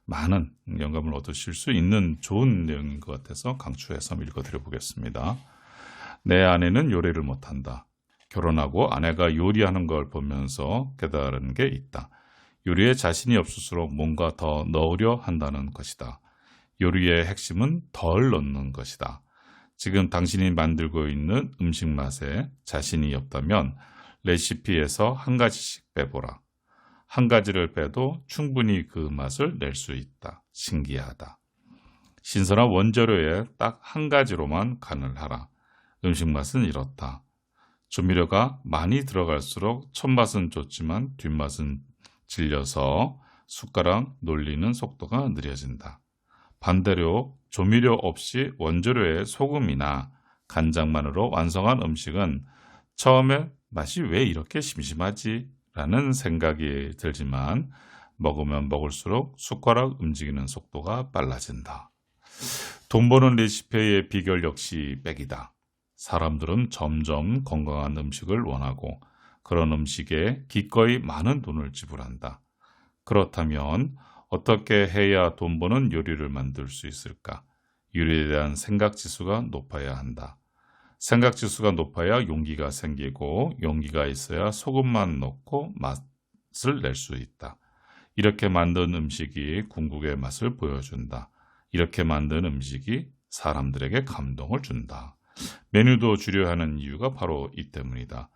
많은 영감을 얻으실 수 있는 좋은 내용인 것 같아서 강추해서 읽어드려 보겠습니다. 내 아내는 요리를 못한다. 결혼하고 아내가 요리하는 걸 보면서 깨달은 게 있다. 요리에 자신이 없을수록 뭔가 더 넣으려 한다는 것이다. 요리의 핵심은 덜 넣는 것이다. 지금 당신이 만들고 있는 음식 맛에 자신이 없다면 레시피에서 한 가지씩 빼보라. 한 가지를 빼도 충분히 그 맛을 낼 수 있다. 신기하다. 신선한 원재료에 딱 한 가지로만 간을 하라. 음식 맛은 이렇다. 조미료가 많이 들어갈수록 첫맛은 좋지만 뒷맛은 질려서 숟가락 놀리는 속도가 느려진다. 반대로 조미료 없이 원재료의 소금이나 간장만으로 완성한 음식은 처음에 맛이 왜 이렇게 심심하지? 라는 생각이 들지만 먹으면 먹을수록 숟가락 움직이는 속도가 빨라진다. 돈 버는 레시피의 비결 역시 백이다. 사람들은 점점 건강한 음식을 원하고 그런 음식에 기꺼이 많은 돈을 지불한다. 그렇다면 어떻게 해야 돈 버는 요리를 만들 수 있을까? 요리에 대한 생각 지수가 높아야 한다. 생각 지수가 높아야 용기가 생기고 용기가 있어야 소금만 넣고 맛을 낼 수 있다. 이렇게 만든 음식이 궁극의 맛을 보여준다. 이렇게 만든 음식이 사람들에게 감동을 준다. 메뉴도 줄여야 하는 이유가 바로 이 때문이다.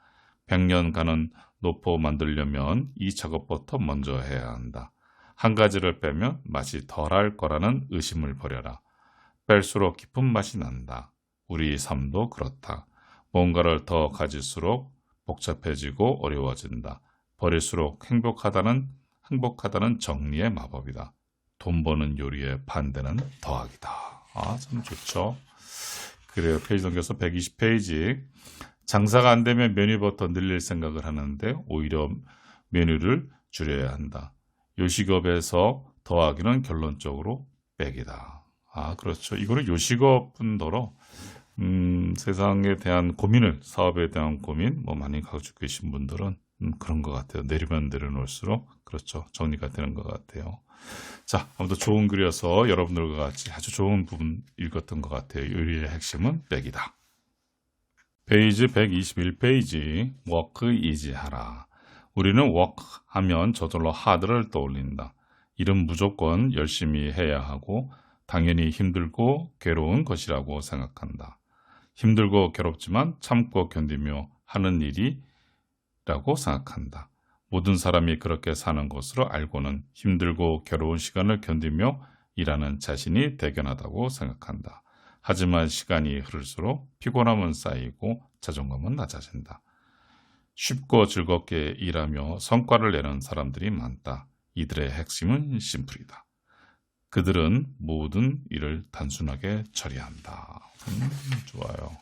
100년간은 노포 만들려면 이 작업부터 먼저 해야 한다. 한 가지를 빼면 맛이 덜할 거라는 의심을 버려라. 뺄수록 깊은 맛이 난다. 우리 삶도 그렇다. 뭔가를 더 가질수록 복잡해지고 어려워진다. 버릴수록 행복하다는 정리의 마법이다. 돈 버는 요리의 반대는 더하기다. 아, 참 좋죠. 그래요. 페이지 넘겨서 120페이지. 장사가 안 되면 메뉴부터 늘릴 생각을 하는데 오히려 메뉴를 줄여야 한다. 요식업에서 더하기는 결론적으로 빼기다. 아, 그렇죠. 이거는 요식업뿐더러 세상에 대한 고민을, 사업에 대한 고민, 많이 가지고 계신 분들은 그런 것 같아요. 내리면 내려놓을수록 그렇죠. 정리가 되는 것 같아요. 자, 아무튼 좋은 글이어서 여러분들과 같이 아주 좋은 부분 읽었던 것 같아요. 요리의 핵심은 빼기다. 페이지 121페이지. 워크 이지 하라. 우리는 워크 하면 저절로 하드를 떠올린다. 일은 무조건 열심히 해야 하고 당연히 힘들고 괴로운 것이라고 생각한다. 힘들고 괴롭지만 참고 견디며 하는 일이라고 생각한다. 모든 사람이 그렇게 사는 것으로 알고는 힘들고 괴로운 시간을 견디며 일하는 자신이 대견하다고 생각한다. 하지만 시간이 흐를수록 피곤함은 쌓이고 자존감은 낮아진다. 쉽고 즐겁게 일하며 성과를 내는 사람들이 많다. 이들의 핵심은 심플이다. 그들은 모든 일을 단순하게 처리한다. 좋아요.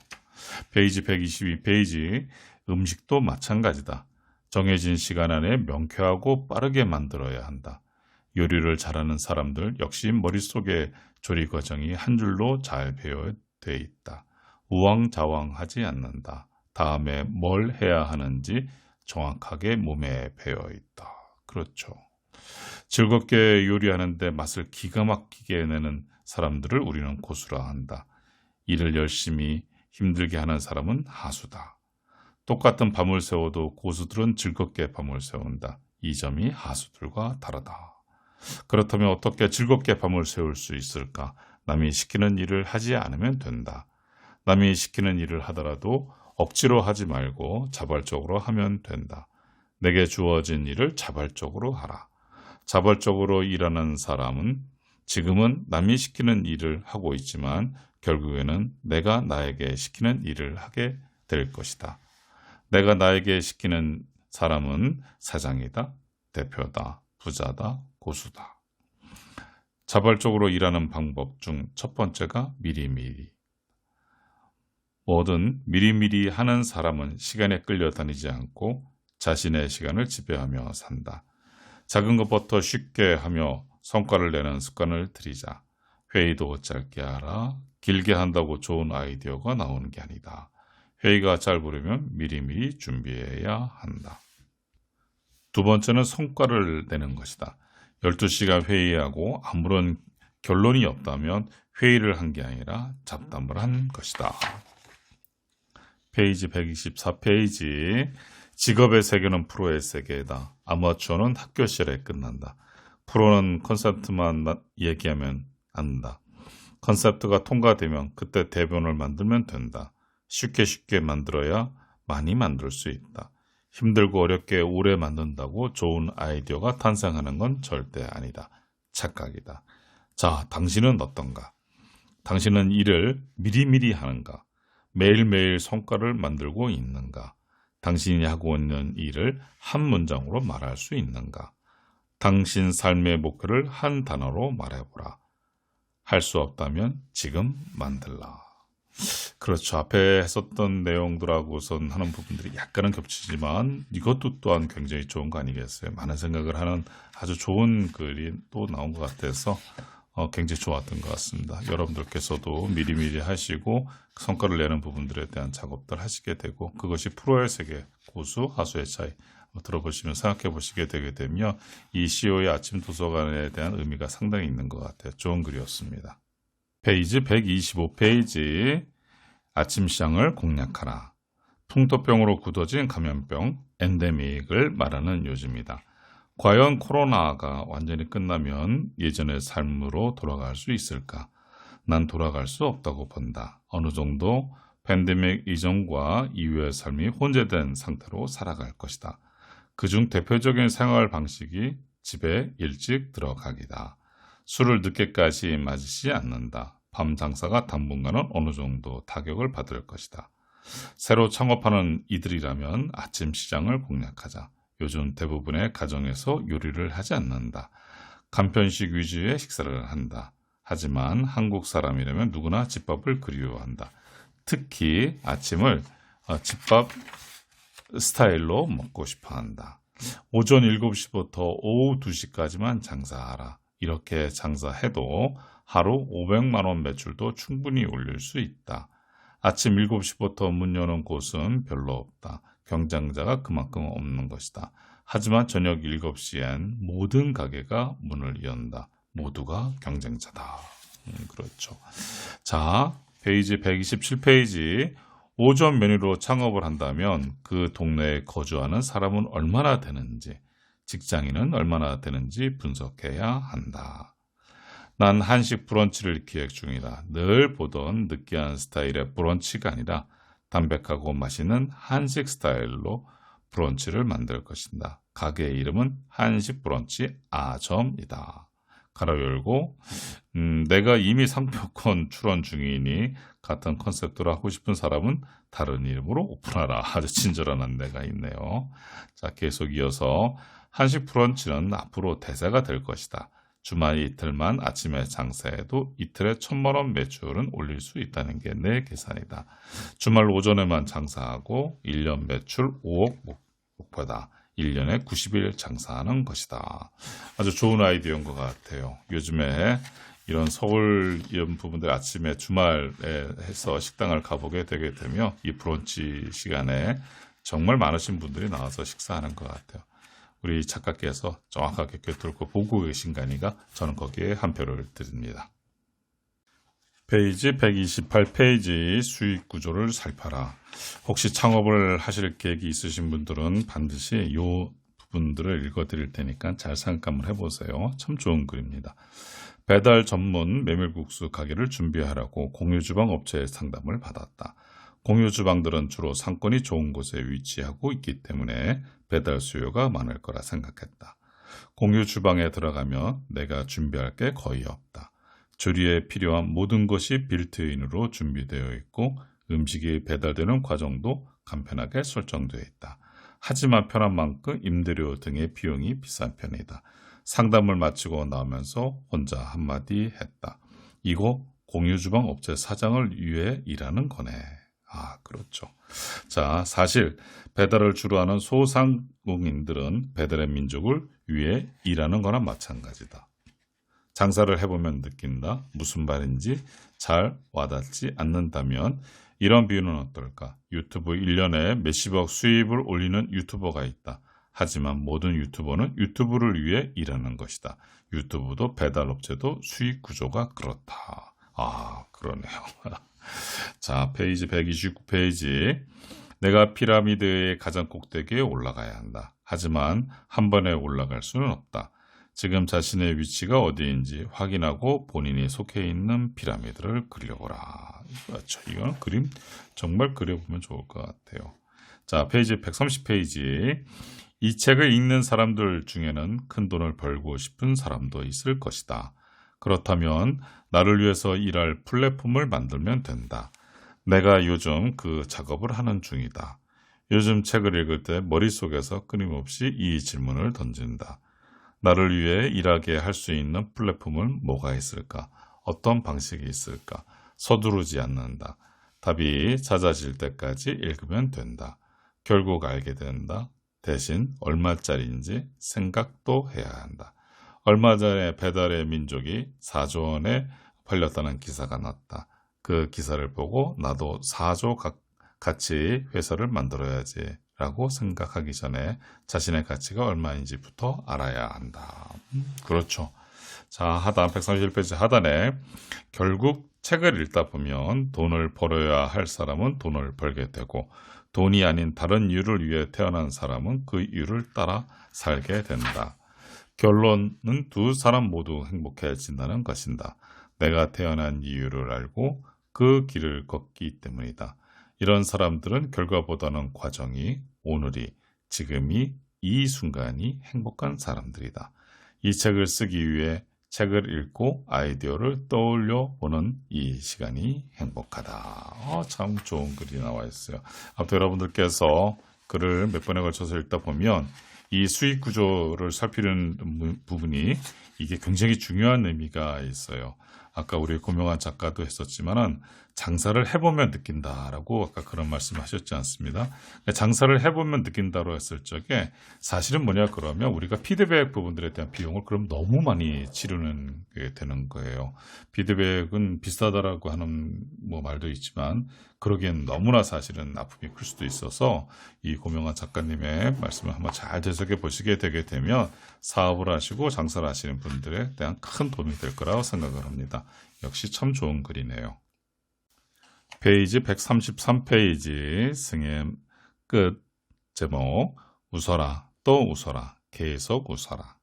페이지 122페이지. 음식도 마찬가지다. 정해진 시간 안에 명쾌하고 빠르게 만들어야 한다. 요리를 잘하는 사람들 역시 머릿속에 조리 과정이 한 줄로 잘 배어돼 있다. 우왕좌왕하지 않는다. 다음에 뭘 해야 하는지 정확하게 몸에 배어 있다. 그렇죠. 즐겁게 요리하는데 맛을 기가 막히게 내는 사람들을 우리는 고수라 한다. 일을 열심히 힘들게 하는 사람은 하수다. 똑같은 밤을 새워도 고수들은 즐겁게 밤을 새운다. 이 점이 하수들과 다르다. 그렇다면 어떻게 즐겁게 밤을 새울 수 있을까? 남이 시키는 일을 하지 않으면 된다. 남이 시키는 일을 하더라도 억지로 하지 말고 자발적으로 하면 된다. 내게 주어진 일을 자발적으로 하라. 자발적으로 일하는 사람은 지금은 남이 시키는 일을 하고 있지만 결국에는 내가 나에게 시키는 일을 하게 될 것이다. 내가 나에게 시키는 사람은 사장이다, 대표다, 부자다, 고수다. 자발적으로 일하는 방법 중 첫 번째가 미리미리. 뭐든 미리미리 하는 사람은 시간에 끌려다니지 않고 자신의 시간을 지배하며 산다. 작은 것부터 쉽게 하며 성과를 내는 습관을 들이자. 회의도 짧게 하라. 길게 한다고 좋은 아이디어가 나오는 게 아니다. 회의가 짧으려면 미리미리 준비해야 한다. 두 번째는 성과를 내는 것이다. 12시간 회의하고 아무런 결론이 없다면 회의를 한 게 아니라 잡담을 한 것이다. 페이지 124페이지. 직업의 세계는 프로의 세계다. 아마추어는 학교 시절에 끝난다. 프로는 컨셉트만 얘기하면 안다. 컨셉트가 통과되면 그때 대본을 만들면 된다. 쉽게 만들어야 많이 만들 수 있다. 힘들고 어렵게 오래 만든다고 좋은 아이디어가 탄생하는 건 절대 아니다. 착각이다. 자, 당신은 어떤가? 당신은 일을 미리미리 하는가? 매일매일 성과를 만들고 있는가? 당신이 하고 있는 일을 한 문장으로 말할 수 있는가? 당신 삶의 목표를 한 단어로 말해보라. 할 수 없다면 지금 만들라. 그렇죠. 앞에 했었던 내용들하고선 하는 부분들이 약간은 겹치지만 이것도 또한 굉장히 좋은 거 아니겠어요? 많은 생각을 하는 아주 좋은 글이 또 나온 것 같아서 굉장히 좋았던 것 같습니다. 여러분들께서도 미리미리 하시고 성과를 내는 부분들에 대한 작업들 하시게 되고 그것이 프로의 세계, 고수, 하수의 차이 들어보시면 생각해 보시게 되게 되면 이 CEO의 아침 도서관에 대한 의미가 상당히 있는 것 같아요. 좋은 글이었습니다. 페이지 125페이지. 아침 시장을 공략하라. 풍토병으로 굳어진 감염병, 엔데믹을 말하는 요즘이다. 과연 코로나가 완전히 끝나면 예전의 삶으로 돌아갈 수 있을까? 난 돌아갈 수 없다고 본다. 어느 정도 팬데믹 이전과 이후의 삶이 혼재된 상태로 살아갈 것이다. 그중 대표적인 생활 방식이 집에 일찍 들어가기다. 술을 늦게까지 마시지 않는다. 밤 장사가 당분간은 어느 정도 타격을 받을 것이다. 새로 창업하는 이들이라면 아침 시장을 공략하자. 요즘 대부분의 가정에서 요리를 하지 않는다. 간편식 위주의 식사를 한다. 하지만 한국 사람이라면 누구나 집밥을 그리워한다. 특히 아침을 집밥 스타일로 먹고 싶어 한다. 오전 7시부터 오후 2시까지만 장사하라. 이렇게 장사해도 하루 500만 원 매출도 충분히 올릴 수 있다. 아침 7시부터 문 여는 곳은 별로 없다. 경쟁자가 그만큼 없는 것이다. 하지만 저녁 7시엔 모든 가게가 문을 연다. 모두가 경쟁자다. 그렇죠. 자, 페이지 127페이지. 오전 메뉴로 창업을 한다면 그 동네에 거주하는 사람은 얼마나 되는지, 직장인은 얼마나 되는지 분석해야 한다. 난 한식 브런치를 기획 중이다. 늘 보던 느끼한 스타일의 브런치가 아니라 담백하고 맛있는 한식 스타일로 브런치를 만들 것이다. 가게의 이름은 한식 브런치 아점이다. 가로 열고 내가 이미 상표권 출원 중이니 같은 컨셉으로 하고 싶은 사람은 다른 이름으로 오픈하라. 아주 친절한 안내가 있네요. 자, 계속 이어서 한식 브런치는 앞으로 대세가 될 것이다. 주말 이틀만 아침에 장사해도 이틀에 1,000만 원 매출은 올릴 수 있다는 게 내 계산이다. 주말 오전에만 장사하고 1년 매출 5억 목표다. 1년에 90일 장사하는 것이다. 아주 좋은 아이디어인 것 같아요. 요즘에 이런 서울 이런 부분들 아침에 주말에 해서 식당을 가보게 되게 되면 이 브런치 시간에 정말 많으신 분들이 나와서 식사하는 것 같아요. 우리 작가께서 정확하게 꿰뚫고 보고 계신 거니까 저는 거기에 한 표를 드립니다. 페이지 128페이지 수익 구조를 살펴라. 혹시 창업을 하실 계획이 있으신 분들은 반드시 이 부분들을 읽어드릴 테니까 잘 생각을 해보세요. 참 좋은 글입니다. 배달 전문 메밀국수 가게를 준비하라고 공유주방 업체의 상담을 받았다. 공유주방들은 주로 상권이 좋은 곳에 위치하고 있기 때문에 배달 수요가 많을 거라 생각했다. 공유주방에 들어가면 내가 준비할 게 거의 없다. 조리에 필요한 모든 것이 빌트인으로 준비되어 있고 음식이 배달되는 과정도 간편하게 설정되어 있다. 하지만 편한 만큼 임대료 등의 비용이 비싼 편이다. 상담을 마치고 나오면서 혼자 한마디 했다. 이거 공유주방 업체 사장을 위해 일하는 거네. 아, 그렇죠. 자, 사실 배달을 주로 하는 소상공인들은 배달의 민족을 위해 일하는 거나 마찬가지다. 장사를 해보면 느낀다. 무슨 말인지 잘 와닿지 않는다면 이런 비유는 어떨까? 유튜브 1년에 몇십억 수입을 올리는 유튜버가 있다. 하지만 모든 유튜버는 유튜브를 위해 일하는 것이다. 유튜브도 배달업체도 수익 구조가 그렇다. 아, 그러네요. 자, 페이지 129페이지. 내가 피라미드의 가장 꼭대기에 올라가야 한다. 하지만 한 번에 올라갈 수는 없다. 지금 자신의 위치가 어디인지 확인하고 본인이 속해 있는 피라미드를 그려보라. 그렇죠. 이건 그림 정말 그려보면 좋을 것 같아요. 자, 페이지 130페이지. 이 책을 읽는 사람들 중에는 큰 돈을 벌고 싶은 사람도 있을 것이다. 그렇다면 나를 위해서 일할 플랫폼을 만들면 된다. 내가 요즘 그 작업을 하는 중이다. 요즘 책을 읽을 때 머릿속에서 끊임없이 이 질문을 던진다. 나를 위해 일하게 할 수 있는 플랫폼은 뭐가 있을까? 어떤 방식이 있을까? 서두르지 않는다. 답이 찾아질 때까지 읽으면 된다. 결국 알게 된다. 대신 얼마짜리인지 생각도 해야 한다. 얼마 전에 배달의 민족이 4조 원에 팔렸다는 기사가 났다. 그 기사를 보고 나도 4조 가치 회사를 만들어야지 라고 생각하기 전에 자신의 가치가 얼마인지부터 알아야 한다. 그렇죠. 자, 하단 131페이지 하단에 결국 책을 읽다 보면 돈을 벌어야 할 사람은 돈을 벌게 되고 돈이 아닌 다른 이유를 위해 태어난 사람은 그 이유를 따라 살게 된다. 결론은 두 사람 모두 행복해진다는 것이다. 내가 태어난 이유를 알고 그 길을 걷기 때문이다. 이런 사람들은 결과보다는 과정이, 오늘이, 지금이, 이 순간이 행복한 사람들이다. 이 책을 쓰기 위해 책을 읽고 아이디어를 떠올려 보는 이 시간이 행복하다. 참 좋은 글이 나와 있어요. 아무튼 여러분들께서 글을 몇 번에 걸쳐서 읽다 보면 이 수익 구조를 살피는 부분이 이게 굉장히 중요한 의미가 있어요. 아까 우리 고명환 작가도 했었지만은 장사를 해보면 느낀다라고 아까 그런 말씀하셨지 않습니다. 장사를 해보면 느낀다로 했을 적에 사실은 뭐냐 그러면 우리가 피드백 부분들에 대한 비용을 그럼 너무 많이 치르는 게 되는 거예요. 피드백은 비싸다라고 하는 뭐 말도 있지만 그러기엔 너무나 사실은 아픔이 클 수도 있어서 이 고명환 작가님의 말씀을 한번 잘 되새겨 보시게 되게 되면 사업을 하시고 장사를 하시는 분들에 대한 큰 도움이 될 거라고 생각을 합니다. 역시 참 좋은 글이네요. 페이지 133페이지 승의 끝 제목 웃어라 또 웃어라 계속 웃어라.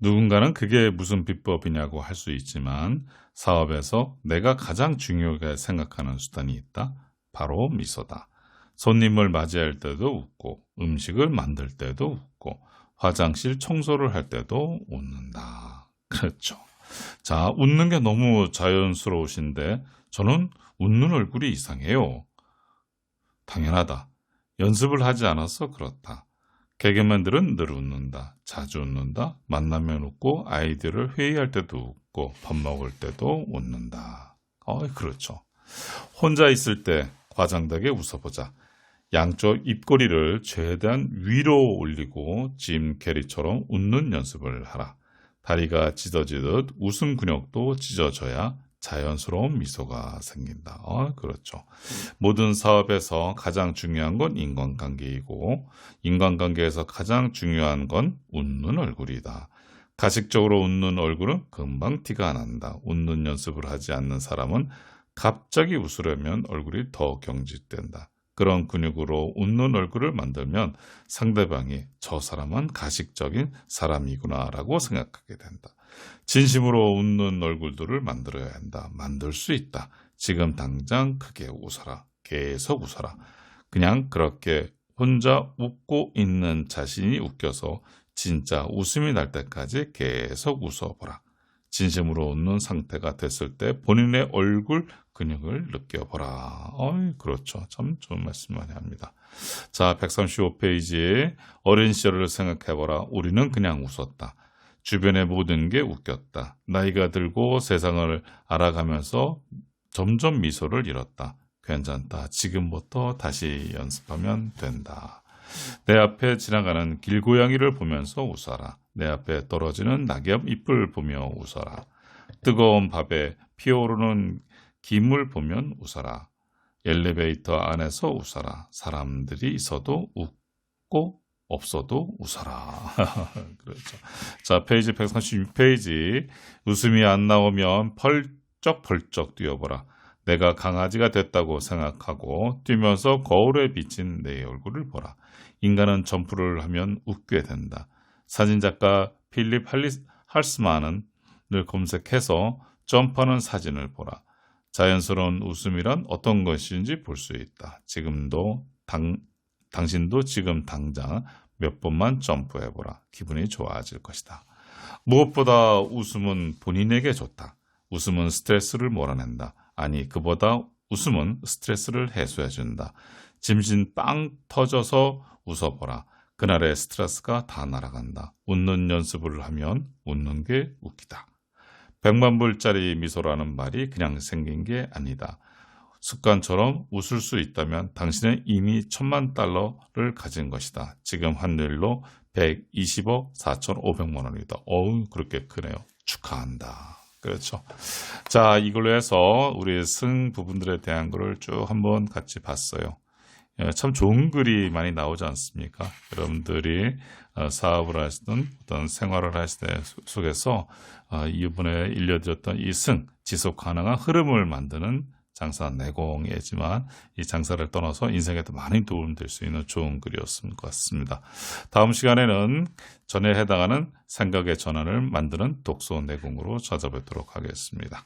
누군가는 그게 무슨 비법이냐고 할 수 있지만 사업에서 내가 가장 중요하게 생각하는 수단이 있다. 바로 미소다. 손님을 맞이할 때도 웃고 음식을 만들 때도 웃고 화장실 청소를 할 때도 웃는다. 그렇죠. 자, 웃는 게 너무 자연스러우신데 저는 웃는 얼굴이 이상해요. 당연하다. 연습을 하지 않아서 그렇다. 개그맨들은 늘 웃는다. 자주 웃는다. 만나면 웃고 아이들을 회의할 때도 웃고 밥 먹을 때도 웃는다. 그렇죠. 혼자 있을 때 과장되게 웃어보자. 양쪽 입꼬리를 최대한 위로 올리고 짐 캐리처럼 웃는 연습을 하라. 다리가 찢어지듯 웃음 근육도 찢어져야 자연스러운 미소가 생긴다. 그렇죠. 모든 사업에서 가장 중요한 건 인간관계이고 인간관계에서 가장 중요한 건 웃는 얼굴이다. 가식적으로 웃는 얼굴은 금방 티가 안 난다. 웃는 연습을 하지 않는 사람은 갑자기 웃으려면 얼굴이 더 경직된다. 그런 근육으로 웃는 얼굴을 만들면 상대방이 저 사람은 가식적인 사람이구나 라고 생각하게 된다. 진심으로 웃는 얼굴들을 만들어야 한다. 만들 수 있다. 지금 당장 크게 웃어라. 계속 웃어라. 그냥 그렇게 혼자 웃고 있는 자신이 웃겨서 진짜 웃음이 날 때까지 계속 웃어보라. 진심으로 웃는 상태가 됐을 때 본인의 얼굴 근육을 느껴보라. 그렇죠. 참 좋은 말씀 많이 합니다. 자, 135페이지 어린 시절을 생각해보라. 우리는 그냥 웃었다. 주변의 모든 게 웃겼다. 나이가 들고 세상을 알아가면서 점점 미소를 잃었다. 괜찮다. 지금부터 다시 연습하면 된다. 내 앞에 지나가는 길고양이를 보면서 웃어라. 내 앞에 떨어지는 낙엽 잎을 보며 웃어라. 뜨거운 밥에 피어오르는 김을 보면 웃어라. 엘리베이터 안에서 웃어라. 사람들이 있어도 웃고 없어도 웃어라. 그렇죠. 자, 페이지 136페이지. 웃음이 안 나오면 펄쩍펄쩍 뛰어보라. 내가 강아지가 됐다고 생각하고 뛰면서 거울에 비친 내 얼굴을 보라. 인간은 점프를 하면 웃게 된다. 사진작가 필립 할스만을 검색해서 점프하는 사진을 보라. 자연스러운 웃음이란 어떤 것인지 볼 수 있다. 당신도 지금 당장 몇 번만 점프해보라. 기분이 좋아질 것이다. 무엇보다 웃음은 본인에게 좋다. 웃음은 스트레스를 몰아낸다. 아니, 그보다 웃음은 스트레스를 해소해준다. 짐신 빵 터져서 웃어보라. 그날의 스트레스가 다 날아간다. 웃는 연습을 하면 웃는 게 웃기다. 100만 불짜리 미소라는 말이 그냥 생긴 게 아니다. 습관처럼 웃을 수 있다면 당신은 이미 1000만 달러를 가진 것이다. 지금 환율로 120억 4,500만 원이다. 그렇게 크네요. 축하한다. 그렇죠. 자, 이걸로 해서 우리 승 부분들에 대한 거를 쭉 한번 같이 봤어요. 참 좋은 글이 많이 나오지 않습니까? 여러분들이 사업을 하시든 어떤 생활을 하실 때 속에서 이번에 일려드렸던 이 승, 지속 가능한 흐름을 만드는 장사 내공이지만 이 장사를 떠나서 인생에도 많이 도움될 수 있는 좋은 글이었을 것 같습니다. 다음 시간에는 전에 해당하는 생각의 전환을 만드는 독서 내공으로 찾아뵙도록 하겠습니다.